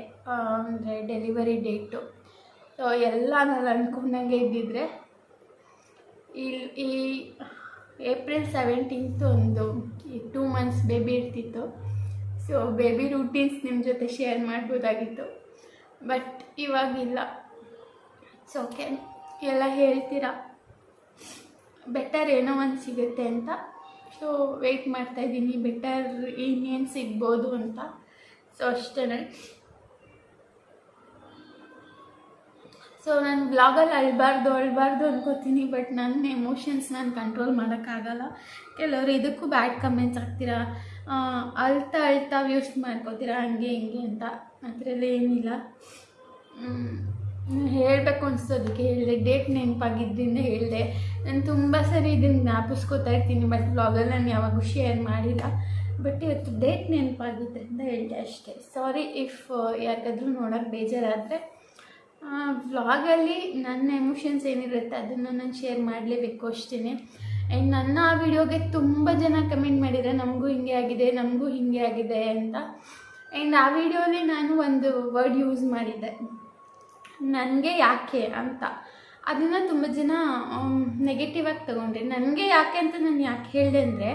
ಅಂದರೆ ಡೆಲಿವರಿ ಡೇಟು. ಸೊ ಎಲ್ಲ ನಾನು ಅಂದ್ಕೊಂಡಂಗೆ ಇದ್ದಿದ್ರೆ ಈ April 17th ಒಂದು 2 months ಬೇಬಿ ಇರ್ತಿತ್ತು. ಸೊ ಬೇಬಿ ರೂಟೀನ್ಸ್ ನಿಮ್ಮ ಜೊತೆ ಶೇರ್ ಮಾಡ್ಬೋದಾಗಿತ್ತು. ಬಟ್ ಇವಾಗಿಲ್ಲ. ಇಟ್ಸ್ ಓಕೆ, ಎಲ್ಲ ಹೇಳ್ತೀರಾ ಬೆಟರ್ ಏನೋ ಒಂದು ಸಿಗುತ್ತೆ ಅಂತ. ಸೊ ವೆಯ್ಟ್ ಮಾಡ್ತಾಯಿದ್ದೀನಿ ಬೆಟರ್ ಇನ್ನೇನು ಸಿಗ್ಬೋದು ಅಂತ. ಸೊ ಅಷ್ಟೇ. ಸೊ ನಾನು ವ್ಲಾಗಲ್ಲಿ ಅಳಬಾರ್ದು ಅನ್ಕೋತೀನಿ. ಬಟ್ ನನ್ನ ಎಮೋಷನ್ಸ್ ನಾನು ಕಂಟ್ರೋಲ್ ಮಾಡೋಕ್ಕಾಗಲ್ಲ. ಕೆಲವರು ಇದಕ್ಕೂ ಬ್ಯಾಡ್ ಕಮೆಂಟ್ಸ್ ಹಾಕ್ತೀರಾ, ಅಳ್ತಾ ವ್ಯೂಸ್ ಮಾಡ್ಕೋತೀರಾ ಹಂಗೆ ಹಿಂಗೆ ಅಂತ. ಅದರಲ್ಲಿ ಏನಿಲ್ಲ, ಹೇಳಬೇಕು ಅನಿಸೋದಕ್ಕೆ ಹೇಳಿದೆ. ಡೇಟ್ ನೆನಪಾಗಿದ್ದರಿಂದ ಹೇಳಿದೆ. ನಾನು ತುಂಬ ಸರಿ ಇದನ್ನು ಜ್ಞಾಪಿಸ್ಕೋತಾ ಇರ್ತೀನಿ, ಬಟ್ ವ್ಲಾಗಲ್ಲಿ ನಾನು ಯಾವಾಗೂ ಶೇರ್ ಮಾಡಿಲ್ಲ. ಬಟ್ ಇವತ್ತು ಡೇಟ್ ನೆನಪಾಗಿದ್ದರಿಂದ ಹೇಳಿದೆ ಅಷ್ಟೇ. ಸಾರಿ ಇಫ್ ಯಾರಿಗಾದ್ರೂ ನೋಡೋಕ್ಕೆ ಬೇಜಾರಾದರೆ. ವ್ಲಾಗಲ್ಲಿ ನನ್ನ ಎಮೋಷನ್ಸ್ ಏನಿರುತ್ತೆ ಅದನ್ನು ನಾನು ಶೇರ್ ಮಾಡಲೇಬೇಕು ಅಷ್ಟೇ. ಆ್ಯಂಡ್ ನನ್ನ ಆ ವಿಡಿಯೋಗೆ ತುಂಬ ಜನ ಕಮೆಂಟ್ ಮಾಡಿದರೆ ನಮಗೂ ಹಿಂಗೆ ಆಗಿದೆ ಅಂತ. ಆ್ಯಂಡ್ ಆ ವಿಡಿಯೋಲಿ ನಾನು ಒಂದು ವರ್ಡ್ ಯೂಸ್ ಮಾಡಿದ್ದೆ, ನನಗೆ ಯಾಕೆ ಅಂತ. ಅದನ್ನು ತುಂಬ ಜನ ನೆಗೆಟಿವ್ ಆಗಿ ತೊಗೊಂಡ್ರೆ. ನನಗೆ ಯಾಕೆ ಅಂತ ನಾನು ಯಾಕೆ ಹೇಳಿದೆ ಅಂದರೆ,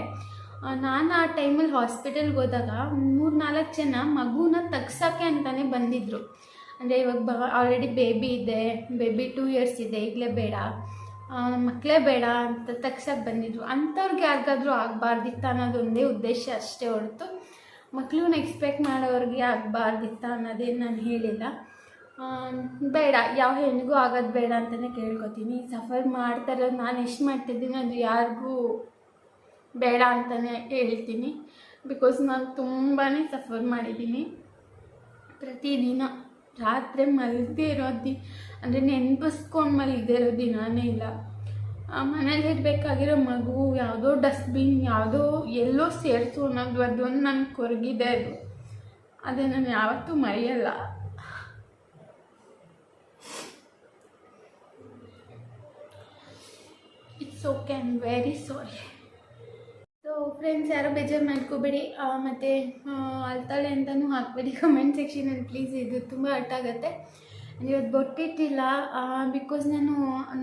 ನಾನು ಆ ಟೈಮಲ್ಲಿ ಹಾಸ್ಪಿಟಲ್ಗೆ ಹೋದಾಗ 3-4 ಜನ ಮಗುನ ತೆಗ್ಸೋಕ್ಕೆ ಅಂತಲೇ ಬಂದಿದ್ದರು. ಅಂದರೆ ಇವಾಗ ಆಲ್ರೆಡಿ ಬೇಬಿ ಇದೆ, ಬೇಬಿ 2 years ಇದೆ, ಈಗಲೇ ಬೇಡ, ಮಕ್ಕಳೇ ಬೇಡ ಅಂತ ತೆಗ್ಸೋಕ್ಕೆ ಬಂದಿದ್ರು. ಅಂಥವ್ರಿಗೆ ಯಾರಿಗಾದ್ರೂ ಆಗಬಾರ್ದಿತ್ತ ಅನ್ನೋದೊಂದೇ ಉದ್ದೇಶ ಅಷ್ಟೇ ಹೊರತು ಮಕ್ಕಳನ್ನ ಎಕ್ಸ್ಪೆಕ್ಟ್ ಮಾಡೋರಿಗೆ ಆಗಬಾರ್ದಿತ್ತ ಅನ್ನೋದೇನು ನಾನು ಹೇಳಿಲ್ಲ. ಬೇಡ, ಯಾವ ಹೆಣ್ಣಿಗೂ ಆಗೋದು ಬೇಡ ಅಂತಲೇ ಕೇಳ್ಕೊತೀನಿ. ಸಫರ್ ಮಾಡ್ತಾರೆ, ನಾನು ಎಷ್ಟು ಮಾಡ್ತಿದ್ದೀನಿ ಅದು ಯಾರಿಗೂ ಬೇಡ ಅಂತಲೇ ಹೇಳ್ತೀನಿ. ಬಿಕಾಸ್ ನಾನು ತುಂಬಾ ಸಫರ್ ಮಾಡಿದ್ದೀನಿ. ಪ್ರತಿದಿನ ರಾತ್ರಿ ಮಲಗದೇ ಇರೋ ಅಂದರೆ ನೆನಪಿಸ್ಕೊಂಡು ಮಲಗದೇ ಇರೋ ದಿನಾನೇ ಇಲ್ಲ. ಮನೇಲಿ ಇರಬೇಕಾಗಿರೋ ಮಗು ಯಾವುದೋ ಡಸ್ಟ್ಬಿನ್ ಯಾವುದೋ ಎಲ್ಲೋ ಸೇರಿಸು ಅನ್ನೋದು ಅದೊಂದು ನನಗೆ ಕೊರಗಿದೆ. ಅದೇ ನಾನು ಯಾವತ್ತೂ ಮರೆಯಲ್ಲ. It's okay, I am very sorry. So friends, ಯಾರೋ ಬೇಜಾರು ಮಾಡ್ಕೋಬೇಡಿ. ಮತ್ತು ಅಳ್ತಾಳೆ ಅಂತಲೂ ಹಾಕಬೇಡಿ ಕಮೆಂಟ್ ಸೆಕ್ಷನಲ್ಲಿ ಪ್ಲೀಸ್. ಇದು ತುಂಬ ಹರ್ಟ್ ಆಗುತ್ತೆ. ಇವತ್ತು ಬೊಟ್ಟಿಟ್ಟಿಲ್ಲ ಬಿಕಾಸ್ ನಾನು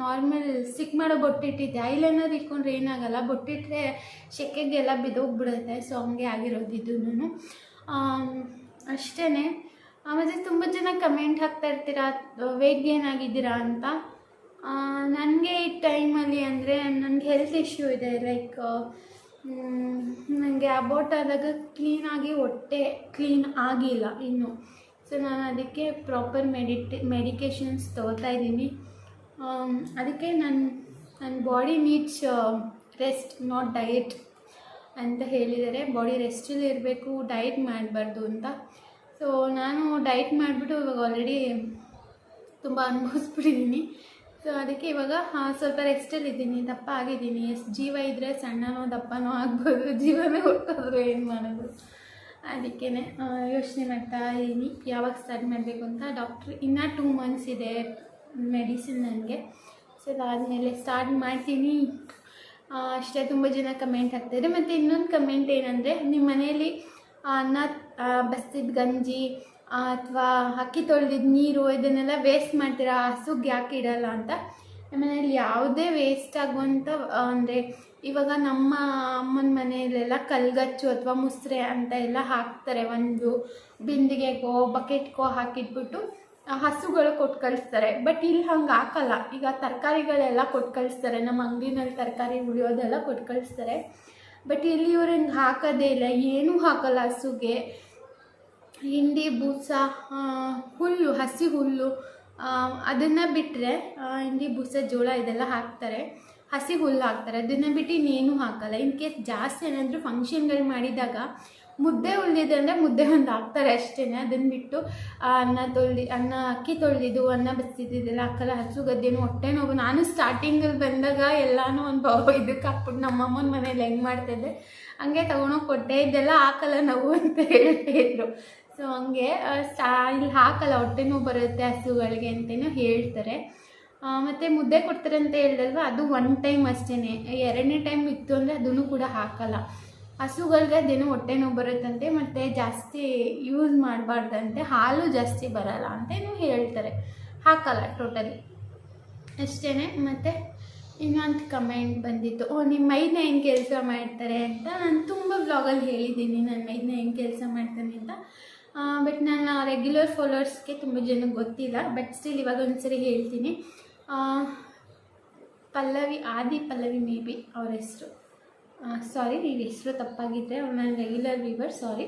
ನಾರ್ಮಲ್ ಸ್ಟಿಕ್ ಮಾಡೋ ಬೊಟ್ಟಿಟ್ಟಿದ್ದೆ. ಐಲೈನರ್ ಇಟ್ಕೊಂಡ್ರೆ ಏನಾಗಲ್ಲ, ಬೊಟ್ಟಿಟ್ರೆ ಸೆಕೆಗೆಲ್ಲ ಬಿದ್ದೋಗ್ಬಿಡುತ್ತೆ. ಸೊ ಹಂಗೆ ಆಗಿರೋದು ಇದೂ ಅಷ್ಟೇ. ಮತ್ತು ತುಂಬ ಜನ ಕಮೆಂಟ್ ಹಾಕ್ತಾ ಇರ್ತೀರಾ ವೆಯ್ಟ್ ಗೇನ್ ಆಗಿದ್ದೀರಾ ಅಂತ. ನನಗೆ ಈ ಟೈಮಲ್ಲಿ ಅಂದರೆ ನನಗೆ ಹೆಲ್ತ್ ಇಶ್ಯೂ ಇದೆ. ಲೈಕ್ ನನಗೆ ಅಬೌಟ್ ಆದಾಗ ಕ್ಲೀನಾಗಿ ಹೊಟ್ಟೆ ಕ್ಲೀನ್ ಆಗಿಲ್ಲ ಇನ್ನೂ. ಸೊ ನಾನು ಅದಕ್ಕೆ ಪ್ರಾಪರ್ ಮೆಡಿಕೇಷನ್ಸ್ ತೊಗೋತಾ ಇದ್ದೀನಿ. ಅದಕ್ಕೆ ನನ್ನ body needs rest, not diet ಅಂತ ಹೇಳಿದ್ದಾರೆ. ಬಾಡಿ ರೆಸ್ಟಲ್ಲಿ ಇರಬೇಕು, ಡಯಟ್ ಮಾಡಬಾರ್ದು ಅಂತ. ಸೊ ನಾನು ಡಯಟ್ ಮಾಡಿಬಿಟ್ಟು ಇವಾಗ ಆಲ್ರೆಡಿ ತುಂಬ ಅನುಭವಿಸ್ಬಿಟ್ಟಿದ್ದೀನಿ. ಸೊ ಅದಕ್ಕೆ ಇವಾಗ ಸ್ವಲ್ಪ ರೆಸ್ಟಲ್ಲಿದ್ದೀನಿ, ದಪ್ಪ ಆಗಿದ್ದೀನಿ. ಎಷ್ಟು ಜೀವ ಇದ್ದರೆ ಸಣ್ಣನೋ ದಪ್ಪನೋ ಆಗ್ಬೋದು, ಜೀವನೇ ಹೊಟ್ಟೋದ್ರು ಏನು ಮಾಡೋದು. ಅದಕ್ಕೇ ಯೋಚನೆ ಮಾಡ್ತಾ ಇದ್ದೀನಿ ಯಾವಾಗ ಸ್ಟಾರ್ಟ್ ಮಾಡಬೇಕು ಅಂತ. ಡಾಕ್ಟ್ರ್ ಇನ್ನೂ 2 months ಇದೆ ಮೆಡಿಸಿನ್ ನನಗೆ. ಸೊ ಅದಾದಮೇಲೆ ಸ್ಟಾರ್ಟ್ ಮಾಡ್ತೀನಿ ಅಷ್ಟೇ. ತುಂಬ ಜನ ಕಮೆಂಟ್ ಹಾಕ್ತಾಯಿದೆ. ಮತ್ತು ಇನ್ನೊಂದು ಕಮೆಂಟ್ ಏನಂದರೆ, ನಿಮ್ಮ ಮನೆಯಲ್ಲಿ ಅನ್ನ ಬಸ್ತಿದ್ದ ಗಂಜಿ ಅಥವಾ ಅಕ್ಕಿ ತೊಳೆದಿದ್ದ ನೀರು ಇದನ್ನೆಲ್ಲ ವೇಸ್ಟ್ ಮಾಡ್ತೀರಾ, ಹಸುಗೆ ಯಾಕೆ ಇಡಲ್ಲ ಅಂತ. ನಮ್ಮ ಮನೇಲಿ ಯಾವುದೇ ವೇಸ್ಟ್ ಆಗುವಂಥ ಅಂದರೆ ಇವಾಗ ನಮ್ಮ ಅಮ್ಮನ ಮನೆಯಲ್ಲೆಲ್ಲ ಕಲ್ಗಚ್ಚು ಅಥವಾ ಮುಸ್ರೆ ಅಂತ ಎಲ್ಲ ಹಾಕ್ತಾರೆ. ಒಂದು ಬಿಂದಿಗೆಗೋ ಬಕೆಟ್ಗೋ ಹಾಕಿಟ್ಬಿಟ್ಟು ಹಸುಗಳು ಕೊಟ್ಟು ಕಳಿಸ್ತಾರೆ. ಬಟ್ ಇಲ್ಲಿ ಹಂಗೆ ಹಾಕಲ್ಲ. ಈಗ ತರಕಾರಿಗಳೆಲ್ಲ ಕೊಟ್ಟು ಕಳಿಸ್ತಾರೆ, ನಮ್ಮ ಅಂಗಡಿನಲ್ಲಿ ತರಕಾರಿ ಉಳಿಯೋದೆಲ್ಲ ಕೊಟ್ಟು ಕಳಿಸ್ತಾರೆ. ಬಟ್ ಇಲ್ಲಿ ಇವ್ರು ಹಿಂಗೆ ಹಾಕೋದೇ ಇಲ್ಲ, ಏನೂ ಹಾಕಲ್ಲ ಹಸುಗೆ. ಹಿಂಡಿ ಬೂಸ, ಹುಲ್ಲು, ಹಸಿ ಹುಲ್ಲು ಅದನ್ನು ಬಿಟ್ಟರೆ ಹಿಂಡಿ ಬೂಸ ಜೋಳ ಇದೆಲ್ಲ ಹಾಕ್ತಾರೆ, ಹಸಿ ಹುಲ್ಲು ಹಾಕ್ತಾರೆ. ಅದನ್ನು ಬಿಟ್ಟು ಇನ್ನೇನು ಹಾಕಲ್ಲ. ಇನ್ ಕೇಸ್ ಜಾಸ್ತಿ ಏನಾದರೂ ಫಂಕ್ಷನ್ಗಳು ಮಾಡಿದಾಗ ಮುದ್ದೆ ಉಳಿದಿದೆ ಅಂದರೆ ಮುದ್ದೆ ಒಂದು ಹಾಕ್ತಾರೆ ಅಷ್ಟೇ. ಅದನ್ನು ಬಿಟ್ಟು ಅನ್ನ ಅಕ್ಕಿ ತೊಳೆದಿದ್ದು ಅನ್ನ ಬಸ್ತಿದ್ದೆಲ್ಲ ಹಾಕಲ್ಲ. ಹಸು ಗದ್ದೇನು ಹೊಟ್ಟೆ ನೋವು. ನಾನು ಸ್ಟಾರ್ಟಿಂಗಲ್ಲಿ ಬಂದಾಗ ಎಲ್ಲನೂ ಒಂದು ಇದಕ್ಕೆ ಹಾಕ್ಬಿಟ್ಟು ನಮ್ಮಮ್ಮನ ಮನೇಲಿ ಹೆಂಗೆ ಮಾಡ್ತಾಯಿದ್ದೆ ಹಂಗೆ ತೊಗೊಂಡೋಗಿ ಕೊಟ್ಟೆ. ಇದೆಲ್ಲ ಹಾಕಲ್ಲ ನಾವು ಅಂತ ಹೇಳ್ತಾಯಿದ್ರು. ಸೊ ಹಂಗೆ ಇಲ್ಲಿ ಹಾಕಲ್ಲ, ಹೊಟ್ಟೆ ನೋವು ಬರುತ್ತೆ ಹಸುಗಳಿಗೆ ಅಂತಲೂ ಹೇಳ್ತಾರೆ. ಮತ್ತು ಮುದ್ದೆ ಕೊಡ್ತಾರೆ ಅಂತ ಹೇಳ್ದಲ್ವ, ಅದು 1 time ಅಷ್ಟೇ. 2ನೇ ಟೈಮ್ ಇತ್ತು ಅಂದರೆ ಅದನ್ನು ಕೂಡ ಹಾಕಲ್ಲ. ಹಸುಗಳಿಗೆ ಅದೇನೋ ಹೊಟ್ಟೆ ನೋವು ಬರುತ್ತಂತೆ, ಮತ್ತು ಜಾಸ್ತಿ ಯೂಸ್ ಮಾಡಬಾರ್ದಂತೆ, ಹಾಲು ಜಾಸ್ತಿ ಬರಲ್ಲ ಅಂತೇನು ಹೇಳ್ತಾರೆ. ಹಾಕಲ್ಲ ಟೋಟಲಿ ಅಷ್ಟೇ. ಮತ್ತು ಇನ್ನೊಂದು ಕಮೆಂಟ್ ಬಂದಿತ್ತು, ನಿಮ್ಮ ಮೈದನ್ನ ಏನು ಕೆಲಸ ಮಾಡ್ತಾರೆ ಅಂತ. ನಾನು ತುಂಬ ವ್ಲಾಗಲ್ಲಿ ಹೇಳಿದ್ದೀನಿ ನನ್ನ ಮೈದನ್ನ ಏನು ಕೆಲಸ ಮಾಡ್ತಾನೆ ಅಂತ. ಬಟ್ ನನ್ನ ರೆಗ್ಯುಲರ್ ಫಾಲೋವರ್ಸ್ಗೆ ತುಂಬ ಜನಕ್ಕೆ ಗೊತ್ತಿಲ್ಲ. ಬಟ್ ಸ್ಟಿಲ್ ಇವಾಗ ಒಂದ್ಸರಿ ಹೇಳ್ತೀನಿ. ಆದಿ ಪಲ್ಲವಿ ಮೇ ಬಿ ಅವ್ರ ಹೆಸರು. ಸಾರಿ, ಈ ಹೆಸರು ತಪ್ಪಾಗಿದ್ದರೆ ನನ್ನ ರೆಗ್ಯುಲರ್ ವ್ಯೂವರ್, ಸಾರಿ.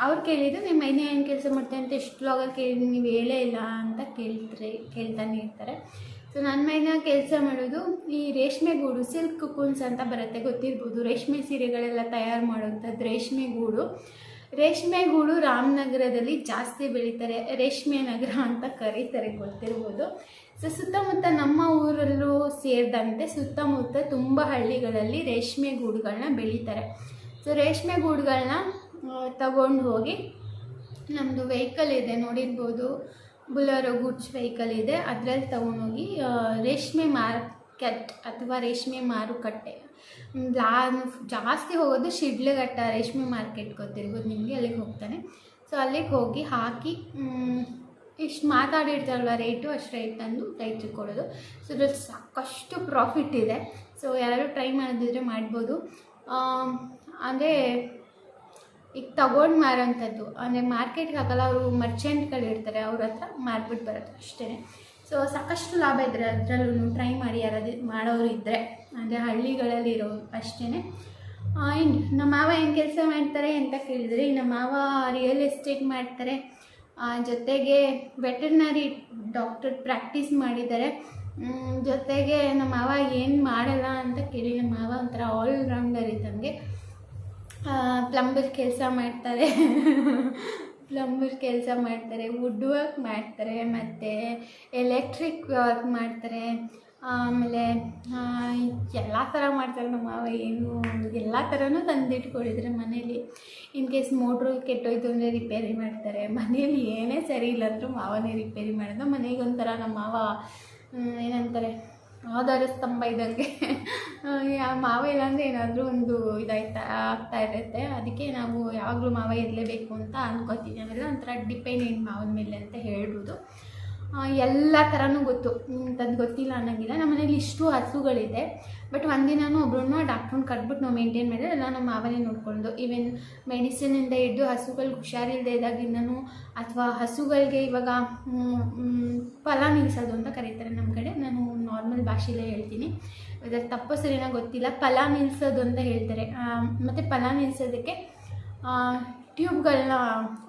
ಅವ್ರು ಕೇಳಿದ್ದು ನಿಮ್ಮ ಮೈದನ್ನ ಏನು ಕೆಲಸ ಮಾಡ್ತಾರೆ ಅಂತ. ಎಷ್ಟು ವ್ಲಾಗಲ್ಲಿ ಕೇಳಿದ್ದೀನಿ, ನೀವು ಹೇಳೇ ಇಲ್ಲ ಅಂತ ಕೇಳ್ತಾನೆ ಇರ್ತಾರೆ. ಸೊ ನನ್ನ ಮೈದನ್ನ ಕೆಲಸ ಮಾಡೋದು ಈ ರೇಷ್ಮೆ ಗೂಡು, ಸಿಲ್ಕ್ ಕುಕೂನ್ಸ್ ಅಂತ ಬರುತ್ತೆ, ಗೊತ್ತಿರ್ಬೋದು. ರೇಷ್ಮೆ ಸೀರೆಗಳೆಲ್ಲ ತಯಾರು ಮಾಡೋಂಥದ್ದು ರೇಷ್ಮೆ ಗೂಡು ರಾಮನಗರದಲ್ಲಿ ಜಾಸ್ತಿ ಬೆಳೀತಾರೆ. ರೇಷ್ಮೆ ನಗರ ಅಂತ ಕರೀತಾರೆ, ಗೊತ್ತಿರ್ಬೋದು. ಸೊ ಸುತ್ತಮುತ್ತ ನಮ್ಮ ಊರಲ್ಲೂ ಸೇರಿದಂತೆ ಸುತ್ತಮುತ್ತ ತುಂಬ ಹಳ್ಳಿಗಳಲ್ಲಿ ರೇಷ್ಮೆ ಗೂಡುಗಳನ್ನ ಬೆಳೀತಾರೆ. ಸೊ ರೇಷ್ಮೆ ಗೂಡುಗಳನ್ನ ತಗೊಂಡು ಹೋಗಿ, ನಮ್ಮದು ವೆಹಿಕಲ್ ಇದೆ ನೋಡಿರ್ಬೋದು, ಬುಲರೋ ಗೂಡ್ಸ್ ವೆಹಿಕಲ್ ಇದೆ, ಅದರಲ್ಲಿ ತೊಗೊಂಡೋಗಿ ರೇಷ್ಮೆ ಮಾರ್ಕೆಟ್ ಅಥವಾ ರೇಷ್ಮೆ ಮಾರುಕಟ್ಟೆ, ನಾನು ಜಾಸ್ತಿ ಹೋಗೋದು ಶಿಡ್ಲಘಟ್ಟ ರೇಷ್ಮೆ ಮಾರ್ಕೆಟ್ ಗೊತ್ತಿರ್ಬೋದು ನಿಮಗೆ, ಅಲ್ಲಿಗೆ ಹೋಗ್ತಾನೆ. ಸೊ ಅಲ್ಲಿಗೆ ಹೋಗಿ ಹಾಕಿ ಇಷ್ಟು ಮಾತಾಡಿರ್ತಾರಲ್ವ ರೇಟು, ಅಷ್ಟು ರೇಟ್ ತಂದು ರೈತರಿಗೆ ಕೊಡೋದು. ಸೊ ಇದ್ರಲ್ಲಿ ಸಾಕಷ್ಟು ಪ್ರಾಫಿಟ್ ಇದೆ. ಸೊ ಯಾರು ಟ್ರೈ ಮಾಡೋದಿದ್ರೆ ಮಾಡ್ಬೋದು. ಅಂದರೆ ಈಗ ತಗೊಂಡು ಮಾರೋಂಥದ್ದು ಅಂದರೆ ಮಾರ್ಕೆಟ್ಗೆ ಹಾಕಲ್ಲ, ಅವರು ಮರ್ಚೆಂಟ್ಗಳಿರ್ತಾರೆ, ಅವ್ರ ಹತ್ರ ಮಾರ್ಬಿಟ್ಟು ಬರುತ್ತೆ ಅಷ್ಟೇ. ಸೊ ಸಾಕಷ್ಟು ಲಾಭ ಇದ್ದರೆ ಅದರಲ್ಲೂ ಟ್ರೈ ಮಾಡಿ, ಯಾರಾದರೂ ಮಾಡೋರು ಇದ್ದರೆ, ಅಂದರೆ ಹಳ್ಳಿಗಳಲ್ಲಿ ಇರೋರು ಅಷ್ಟೇ. ಇನ್ನು ನಮ್ಮ ಮಾವ ಏನು ಕೆಲಸ ಮಾಡ್ತಾರೆ ಅಂತ ಕೇಳಿದರೆ, ನಮ್ಮ ಮಾವ ರಿಯಲ್ ಎಸ್ಟೇಟ್ ಮಾಡ್ತಾರೆ, ಜೊತೆಗೆ ವೆಟರ್ನರಿ ಡಾಕ್ಟರ್ ಪ್ರಾಕ್ಟೀಸ್ ಮಾಡಿದ್ದಾರೆ. ಜೊತೆಗೆ ನಮ್ಮ ಮಾವ ಏನು ಮಾಡಲ್ಲ ಅಂತ ಕೇಳಿ, ನಮ್ಮ ಮಾವ ಒಂಥರ ಆಲ್ರೌಂಡರ್ ಇದ್ದಂಗೆ. ಪ್ಲಂಬರ್ ಕೆಲಸ ಮಾಡ್ತಾರೆ, ವುಡ್ ವರ್ಕ್ ಮಾಡ್ತಾರೆ, ಮತ್ತು ಎಲೆಕ್ಟ್ರಿಕ್ ವರ್ಕ್ ಮಾಡ್ತಾರೆ, ಆಮೇಲೆ ಎಲ್ಲ ಥರ ಮಾಡ್ತಾರೆ ನಮ್ಮ ಮಾವ. ಏನು ಎಲ್ಲ ಥರನೂ ತಂದಿಟ್ಕೊಂಡಿದ್ರೆ ಮನೇಲಿ. ಇನ್ ಕೇಸ್ ಮೋಟ್ರು ಕೆಟ್ಟೋಯ್ತು ಅಂದರೆ ರಿಪೇರಿ ಮಾಡ್ತಾರೆ. ಮನೇಲಿ ಏನೇ ಸರಿ ಇಲ್ಲ ಅಂದರೂ ಮಾವನೇ ರಿಪೇರಿ ಮಾಡೋದು. ಮನೆಗೆ ಒಂಥರ ನಮ್ಮ ಮಾವ ಏನಂತಾರೆ ಆಧಾರ ಸ್ತಂಭ ಇದ್ದಂಗೆ. ಮಾವ ಇಲ್ಲಾಂದರೆ ಏನಾದರೂ ಒಂದು ಆಗ್ತಾ ಇರುತ್ತೆ. ಅದಕ್ಕೆ ನಾವು ಯಾವಾಗಲೂ ಮಾವ ಇರಲೇಬೇಕು ಅಂತ ಅನ್ಕೋತೀವಿ. ಆಮೇಲೆ ಒಂಥರ ಡಿಪೆಂಡೆಂಟ್ ಮಾವನ ಮೇಲೆ ಅಂತ ಹೇಳ್ಬೋದು. ಎಲ್ಲ ಥರನೂ ಗೊತ್ತು, ಇಂಥದ್ದು ಗೊತ್ತಿಲ್ಲ ಅನ್ನೋಂಗಿಲ್ಲ. ನಮ್ಮ ಮನೇಲಿ ಇಷ್ಟು ಹಸುಗಳಿದೆ. ಬಟ್ ಒಂದಿನೂ ಒಬ್ರನ್ನ ಡಾಕ್ಟ್ರನ್ನ ಕರೆದ್ಬಿಟ್ಟು ನಾವು ಮೇಂಟೈನ್ ಮಾಡಿದ್ರೆ ಎಲ್ಲ ನಮ್ಮ ಮಾವನೇ ನೋಡ್ಕೊಳ್ಳೋದು. ಈವನ್ ಮೆಡಿಸಿನಿಂದ ಹಿಡಿದು ಹಸುಗಳಿಗೆ ಹುಷಾರಿಲ್ಲದೆ ಇದ್ದಾಗಿಂದನೂ, ಅಥವಾ ಹಸುಗಳಿಗೆ ಇವಾಗ ಫಲ ನಿಲ್ಲಿಸೋದು ಅಂತ ಕರೀತಾರೆ ನಮ್ಮ ಕಡೆ. ನಾನು ನಾರ್ಮಲ್ ಭಾಷೆಯಲ್ಲೇ ಹೇಳ್ತೀನಿ, ಇದರ ತಪ್ಪು ಸರಿನಾ ಗೊತ್ತಿಲ್ಲ. ಫಲ ನಿಲ್ಲಿಸೋದು ಅಂತ ಹೇಳ್ತಾರೆ. ಮತ್ತು ಫಲ ನಿಲ್ಲಿಸೋದಕ್ಕೆ ಟ್ಯೂಬ್ಗಳನ್ನ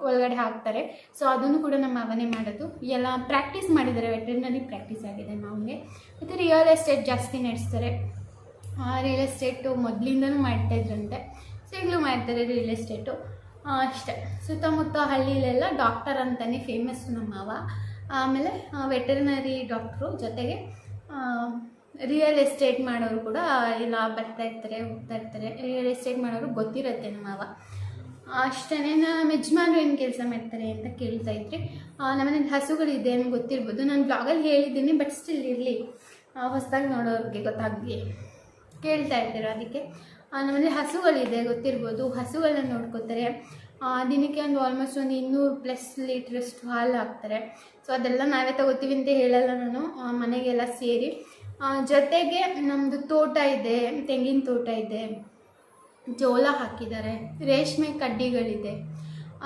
ಒಳಗಡೆ ಹಾಕ್ತಾರೆ. ಸೊ ಅದನ್ನು ಕೂಡ ನಮ್ಮ ಮಾವನೇ ಮಾಡೋದು. ಎಲ್ಲ ಪ್ರಾಕ್ಟೀಸ್ ಮಾಡಿದ್ದಾರೆ, ವೆಟರ್ನರಿ ಪ್ರಾಕ್ಟೀಸ್ ಆಗಿದೆ ಮಾವನಿಗೆ. ಮತ್ತು ರಿಯಲ್ ಎಸ್ಟೇಟ್ ಜಾಸ್ತಿ ನಡೆಸ್ತಾರೆ. ರಿಯಲ್ ಎಸ್ಟೇಟು ಮೊದಲಿಂದನೂ ಮಾಡ್ತಾಯಿದ್ರಂತೆ, ಸೊ ಈಗಲೂ ಮಾಡ್ತಾರೆ ರಿಯಲ್ ಎಸ್ಟೇಟು ಅಷ್ಟೇ. ಸುತ್ತಮುತ್ತ ಹಳ್ಳಿಲೆಲ್ಲ ಡಾಕ್ಟರ್ ಅಂತಲೇ ಫೇಮಸ್ಸು ನಮ್ಮ ಮಾವ. ಆಮೇಲೆ ವೆಟರ್ನರಿ ಡಾಕ್ಟ್ರು, ಜೊತೆಗೆ ರಿಯಲ್ ಎಸ್ಟೇಟ್ ಮಾಡೋರು ಕೂಡ ಎಲ್ಲ ಬರ್ತಾಯಿರ್ತಾರೆ, ಹೋಗ್ತಾ ಇರ್ತಾರೆ. ರಿಯಲ್ ಎಸ್ಟೇಟ್ ಮಾಡೋರು ಗೊತ್ತಿರುತ್ತೆ ನಮ್ಮ ಮಾವ. ಅಷ್ಟೇ. ನಮ್ಮ ಯಜಮಾನ್ರು ಏನು ಕೆಲಸ ಮಾಡ್ತಾರೆ ಅಂತ ಕೇಳ್ತಾ ಇದ್ರಿ. ನಮ್ಮನೇಲಿ ಹಸುಗಳಿದೆ ಅಂತ ಗೊತ್ತಿರ್ಬೋದು, ನಾನು ಬ್ಲಾಗಲ್ಲಿ ಹೇಳಿದ್ದೀನಿ. ಬಟ್ ಸ್ಟಿಲ್ ಇರಲಿ, ಹೊಸದಾಗಿ ನೋಡೋರಿಗೆ ಗೊತ್ತಾಗಲಿ ಕೇಳ್ತಾ ಇರ್ತಾರೆ. ಅದಕ್ಕೆ ನಮ್ಮನೇಲಿ ಹಸುಗಳಿದೆ ಗೊತ್ತಿರ್ಬೋದು. ಹಸುಗಳನ್ನ ನೋಡ್ಕೋತಾರೆ. ದಿನಕ್ಕೆ ಒಂದು ಆಲ್ಮೋಸ್ಟ್ ಒಂದು 200+ ಲೀಟ್ರಷ್ಟು ಹಾಲು ಹಾಕ್ತಾರೆ. ಸೊ ಅದೆಲ್ಲ ನಾವೇ ತಗೋತೀವಿ ಅಂತ ಹೇಳಲ್ಲ ನಾನು, ಮನೆಗೆಲ್ಲ ಸೇರಿ. ಜೊತೆಗೆ ನಮ್ಮದು ತೋಟ ಇದೆ, ತೆಂಗಿನ ತೋಟ ಇದೆ, ಜೋಳ ಹಾಕಿದ್ದಾರೆ, ರೇಷ್ಮೆ ಕಡ್ಡಿಗಳಿದೆ.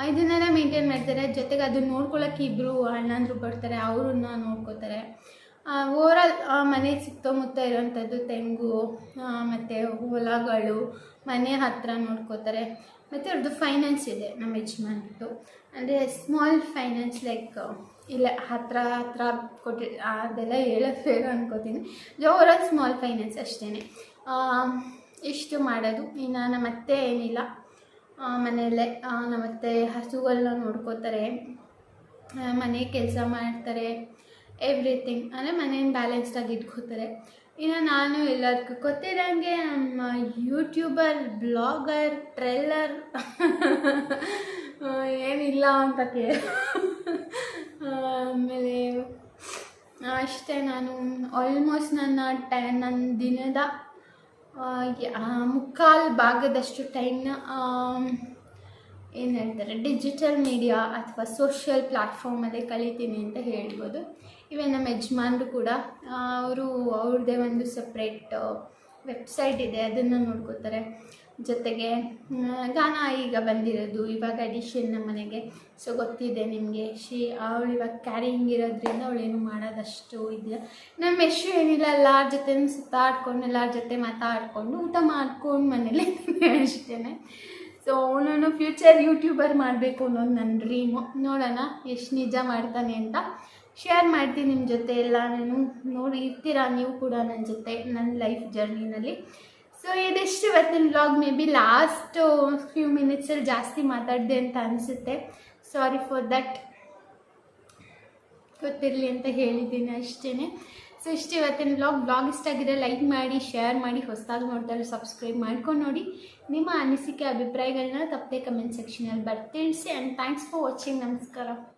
ಇದನ್ನೆಲ್ಲ ಮೇಂಟೈನ್ ಮಾಡ್ತಾರೆ. ಜೊತೆಗೆ ಅದನ್ನ ನೋಡ್ಕೊಳ್ಳೋಕೆ ಇಬ್ಬರು ಅಣ್ಣಂದ್ರು ಬರ್ತಾರೆ, ಅವ್ರನ್ನ ನೋಡ್ಕೋತಾರೆ. ಓವರಾಲ್ ಮನೆ ಸುತ್ತಮುತ್ತ ಇರೋವಂಥದ್ದು ತೆಂಗು ಮತ್ತು ಹೊಲಗಳು, ಮನೆ ಹತ್ತಿರ ನೋಡ್ಕೋತಾರೆ. ಮತ್ತು ಅವ್ರದ್ದು ಫೈನಾನ್ಸ್ ಇದೆ ನಮ್ಮ ಯಜಮಾನ್ರದ್ದು, ಅಂದರೆ ಸ್ಮಾಲ್ ಫೈನಾನ್ಸ್, ಲೈಕ್ ಇಲ್ಲ ಹತ್ರ ಕೊಟ್ಟು ಅದೆಲ್ಲ ಹೇಳೋದು ಅನ್ಕೋತೀನಿ. ಓವರಾಲ್ ಸ್ಮಾಲ್ ಫೈನಾನ್ಸ್ ಅಷ್ಟೇ. ಇಷ್ಟು ಮಾಡೋದು. ಇನ್ನು ನಮ್ಮತ್ತೆ ಏನಿಲ್ಲ, ಮನೆಯಲ್ಲೇ ನಮ್ಮತ್ತೆ ಹಸುಗಳನ್ನ ನೋಡ್ಕೋತಾರೆ, ಮನೆ ಕೆಲಸ ಮಾಡ್ತಾರೆ, ಎವ್ರಿಥಿಂಗ್. ಅಂದರೆ ಮನೇನ ಬ್ಯಾಲೆನ್ಸ್ಡಾಗಿ ಇಟ್ಕೋತಾರೆ. ಇನ್ನು ನಾನು ಎಲ್ಲದಕ್ಕೂ ಗೊತ್ತಿರೋಂಗೆ ನಮ್ಮ ಯೂಟ್ಯೂಬರ್, ಬ್ಲಾಗರ್, ಟ್ರೇಲರ್ ಏನಿಲ್ಲ ಅಂತ ಆಮೇಲೆ ಅಷ್ಟೇ. ನಾನು ಆಲ್ಮೋಸ್ಟ್ ನನ್ನ ದಿನದ 3/4 ಭಾಗದಷ್ಟು ಟೈಮ್ನ ಏನು ಹೇಳ್ತಾರೆ ಡಿಜಿಟಲ್ ಮೀಡಿಯಾ ಅಥವಾ ಸೋಷಿಯಲ್ ಪ್ಲ್ಯಾಟ್ಫಾರ್ಮಲ್ಲೇ ಕಲಿತೀನಿ ಅಂತ ಹೇಳ್ಬೋದು. ಇವೇ ನಮ್ಮ ಯಜಮಾನ್ರು ಕೂಡ ಅವ್ರದ್ದೇ ಒಂದು ಸಪ್ರೇಟ್ ವೆಬ್ಸೈಟ್ ಇದೆ, ಅದನ್ನು ನೋಡ್ಕೋತಾರೆ. ಜೊತೆಗೆ ಗಾನ ಈಗ ಬಂದಿರೋದು, ಇವಾಗ ಅಡಿಷನ್ ನಮ್ಮ ಮನೆಗೆ. ಸೊ ಗೊತ್ತಿದೆ ನಿಮಗೆ, ಅವಳು ಇವಾಗ ಕ್ಯಾರಿಂಗ್ ಇರೋದ್ರಿಂದ ಅವಳೇನು ಮಾಡೋದಷ್ಟು ಇದೆಯಾ. ನಮ್ಮ ಯಶು ಏನಿಲ್ಲ, ಎಲ್ಲರ ಜೊತೆ ಸುತ್ತಾಡ್ಕೊಂಡು, ಎಲ್ಲರ ಜೊತೆ ಮಾತಾಡಿಕೊಂಡು ಊಟ ಮಾಡ್ಕೊಂಡು ಮನೇಲಿ ಅಷ್ಟೇ. ಸೊ ಅವನು ಫ್ಯೂಚರ್ ಯೂಟ್ಯೂಬರ್ ಮಾಡಬೇಕು ಅನ್ನೋದು ನನ್ನ ಡ್ರೀಮು. ನೋಡೋಣ ಎಷ್ಟು ನಿಜ ಮಾಡ್ತಾನೆ ಅಂತ. ಶೇರ್ ಮಾಡ್ತೀನಿ ನಿಮ್ಮ ಜೊತೆ ಎಲ್ಲ. ನಾನು ನೋಡಿ ಇರ್ತೀರಾ ನೀವು ಕೂಡ ನನ್ನ ಜೊತೆ ನನ್ನ ಲೈಫ್ ಜರ್ನಿನಲ್ಲಿ. ಸೊ ಇದಿಷ್ಟು ಇವತ್ತಿನ vlog. Maybe last few ಮಿನಿಟ್ಸಲ್ಲಿ ಜಾಸ್ತಿ ಮಾತಾಡಿದೆ ಅಂತ ಅನಿಸುತ್ತೆ, ಸಾರಿ ಫಾರ್ ದಟ್. ಗೊತ್ತಿರಲಿ ಅಂತ ಹೇಳಿದ್ದೀನಿ ಅಷ್ಟೇ. ಸೊ ಇಷ್ಟು ಇವತ್ತಿನ ವ್ಲಾಗ್ ಇಷ್ಟ ಆಗಿದೆ ಲೈಕ್ ಮಾಡಿ, ಶೇರ್ ಮಾಡಿ, ಹೊಸದಾಗಿ ನೋಡ್ತಾರೆ ಸಬ್ಸ್ಕ್ರೈಬ್ ಮಾಡ್ಕೊಂಡು ನೋಡಿ. ನಿಮ್ಮ ಅನಿಸಿಕೆ ಅಭಿಪ್ರಾಯಗಳನ್ನ ತಪ್ಪದೆ ಕಮೆಂಟ್ ಸೆಕ್ಷನಲ್ಲಿ ತಿಳಿಸಿ. And thanks for watching. ನಮಸ್ಕಾರ.